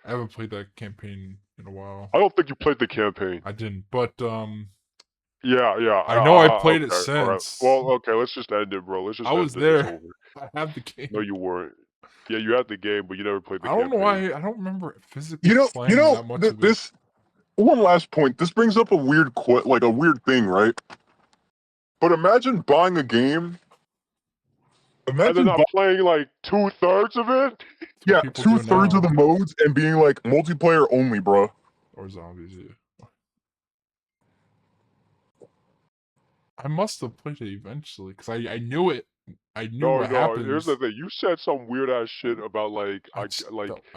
I haven't played that campaign in a while. I don't think you played the campaign. I didn't, but Yeah. I know I played it Okay, all right. since. Well, okay, let's just end it, bro. Let's just I was end it. It's there. over. I have the No, game. you weren't. Yeah, you had the game, but you never played the I don't know campaign. why I don't remember physically You playing know, that much of it. this one last point. This brings up a weird, like a weird thing, right? But imagine buying a game. And they're Imagine, not playing like 2/3 of it. That's what yeah, people do 2/3 of now. the modes and being like multiplayer only, bro. Or zombies, yeah. I must have played it eventually because I knew it. I knew what No. happens. Here's the thing. You said some weird ass shit about like I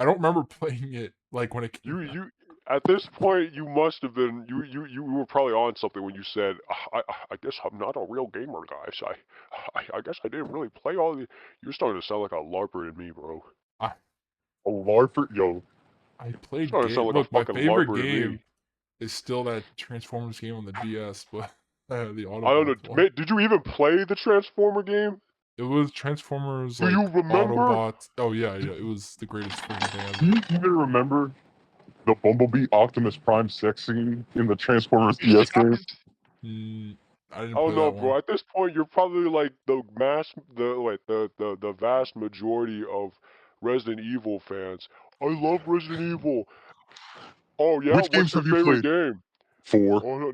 don't remember playing it like when it came out. you. At this point, you must have been you were probably on something when you said, I guess I'm not a real gamer, guys. I guess I didn't really play all the. You're starting to sound like a larper to me, bro. A LARPer, yo. I played Starting to sound game. like a Look, my fucking favorite larper to me. game is still that Transformers game on the DS, but the I don't know. Autobots one. Did you even play the Transformer game? It was Transformers Do like you remember? Autobots. Oh yeah, it was the greatest freaking thing Do ever. you even remember the Bumblebee Optimus Prime sex scene in the Transformers DS game? I didn't Oh play no, that bro. one. At this point, you're probably like the vast majority of Resident Evil fans. I love Resident Evil. Oh yeah, Which what's games your have you favorite played? game? 4. Oh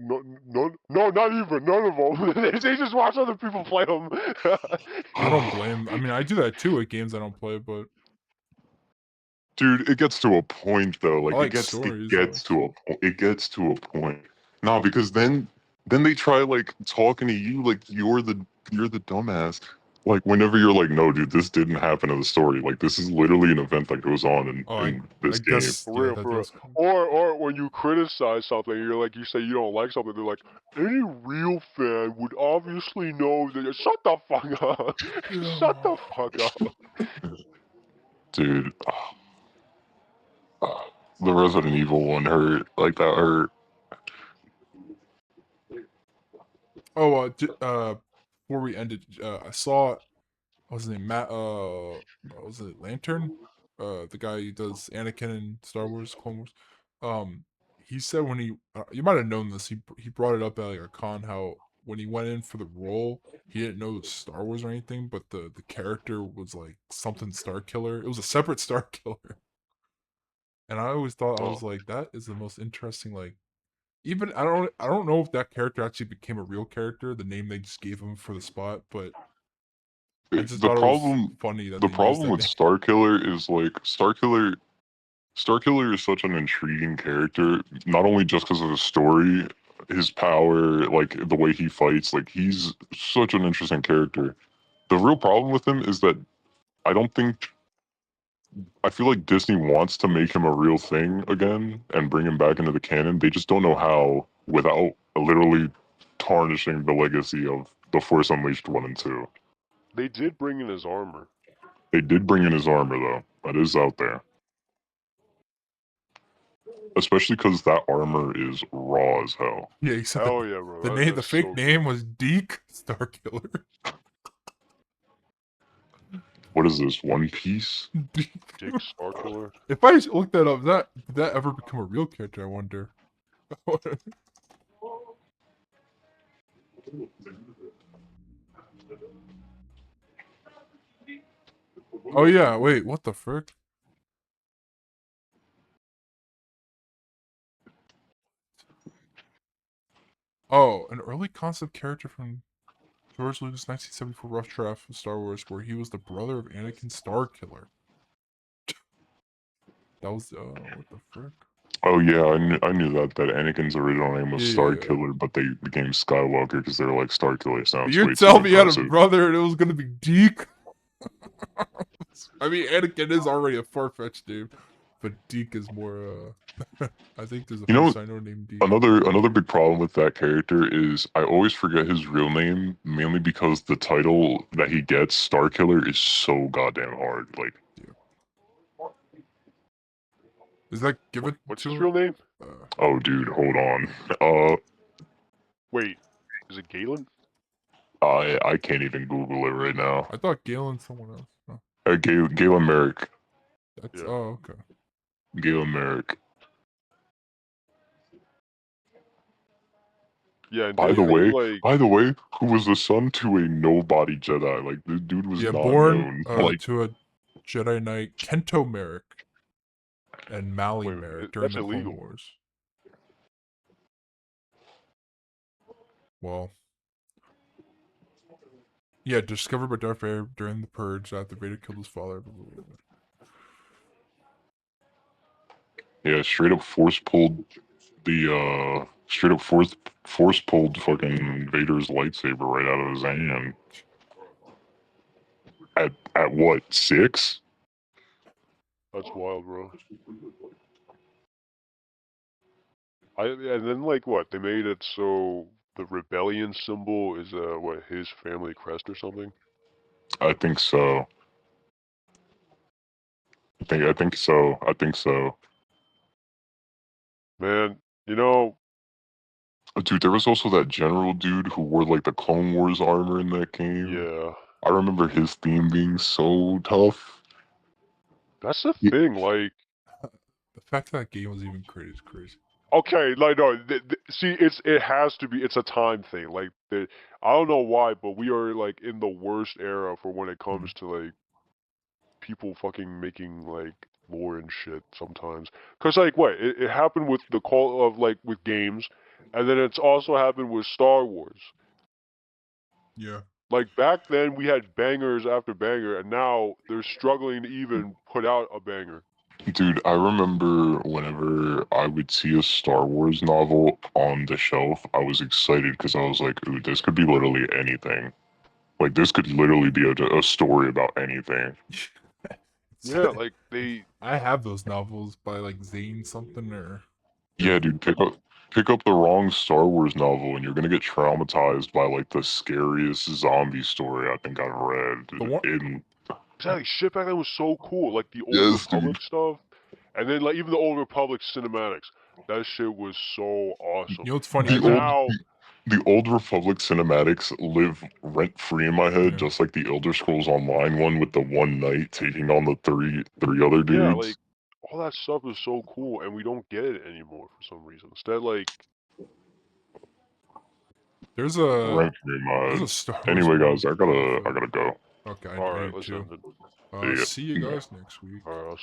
no, not even none of them. They just watch other people play them. I don't blame. I mean, I do that too with games I don't play, but Dude, it gets to a point though. I Like like stories. it gets to a point. No, because then they try like talking to you like you're the dumbass. Like whenever you're like, no, dude, this didn't happen in the story. Like this is literally an event that goes on Oh, in I this game. guess For yeah, real, that for real. does come. Or when you criticize something, you say you don't like something, they're like, any real fan would obviously know that. Shut the fuck up. Shut the fuck up. Dude, the Resident Evil one hurt. Like that hurt. Oh, before we ended, I saw what was his name? Matt. What was it Lantern? The guy who does Anakin in Star Wars, Clone Wars. He said when you might have known this. He brought it up at like a con how when he went in for the role, he didn't know it was Star Wars or anything, but the character was like something Star Killer. It was a separate Star Killer, and I always thought I Oh. was like that is the most interesting like. Even I don't know if that character actually became a real character, the name they just gave him for the spot, but I just The thought it was problem funny that the they used problem that with name. Starkiller is like Starkiller is such an intriguing character, not only just because of his story, his power, like the way he fights, like he's such an interesting character. The real problem with him is that I don't think I feel like Disney wants to make him a real thing again and bring him back into the canon. They just don't know how without literally tarnishing the legacy of The Force Unleashed 1 and 2. They did bring in his armor. They did bring in his armor though. That is out there. Especially because that armor is raw as hell. Yeah, he said Hell yeah, bro. the name, the That's fake so name good. was Deke Starkiller. What is this? One Piece? Deke. Dick Starkiller. If I look that up, did that ever become a real character? I wonder. Oh yeah, wait, what the frick? Oh, an early concept character from George Lucas' 1974 rough draft of Star Wars, where he was the brother of Anakin Starkiller. That was what the frick? Oh yeah, I knew that Anakin's original name was Yeah. Starkiller, but they became Skywalker because they were like Starkiller sounds You're way too telling me he had a aggressive. brother and it was gonna be Deke? I mean, Anakin is already a far-fetched name, but Deke is more. I think there's a You know, person I know named Deke. another big problem with that character is I always forget his real name, mainly because the title that he gets, Starkiller, is so goddamn hard. Like, Is that given What's to his him? real name? oh dude, hold on. Wait, is it Galen? I can't even Google it right now. I thought Galen someone else. Oh, Galen Merrick. that's Yeah. okay. Galen Merrick. Yeah, and By didn't the they way, like? who was the son to a nobody Jedi? Like the dude was Yeah, not born known. Like to a Jedi Knight, Kento Merrick and Mali Wait a minute, Merrick during that's the Clone illegal. Wars. Well, yeah, discovered by Darth Vader during the Purge after Vader killed his father. Blah, blah, blah, blah. yeah, straight up force pulled the straight up force pulled fucking Vader's lightsaber right out of his hand. At what, 6? That's wild, bro. And then like what? They made it so the rebellion symbol is what, his family crest or something? I think so. I think so. I think so. Man, you know, Dude, there was also that general dude who wore like the Clone Wars armor in that game. yeah. I remember his theme being so tough. That's the Yeah, thing, like The fact that game was even created is crazy. okay, like no, see, it has to be. It's a time thing. Like I don't know why, but we are like in the worst era for when it comes to like people fucking making like lore and shit sometimes. Cause like what it happened with the call of like with games, and then it's also happened with Star Wars. Yeah. Like back then we had bangers after banger, and now they're struggling to even put out a banger. dude, I remember whenever I would see a Star Wars novel on the shelf, I was excited because I was like, ooh, this could be literally anything. Like, this could literally be a story about anything. Yeah, like they I have those novels by like Zane something or Yeah, dude, pick up the wrong Star Wars novel and you're gonna get traumatized by like the scariest zombie story I think I've read. the one. In exactly shit back then was so cool. Like the Old Yes, dude. Republic stuff, and then like even the Old Republic cinematics. That shit was so awesome. You know what's funny? The And now, the old Republic cinematics live rent free in my head, Yeah. just like the Elder Scrolls Online one with the one knight taking on the three other yeah, dudes. like all that stuff is so cool, and we don't get it anymore for some reason. Instead, like, There's a Rent free in my there's head. a Star Wars Anyway, one guys, I off gotta of. go. Okay, I all right, do let's too. end it. See ya. See you guys next week. All right, I'll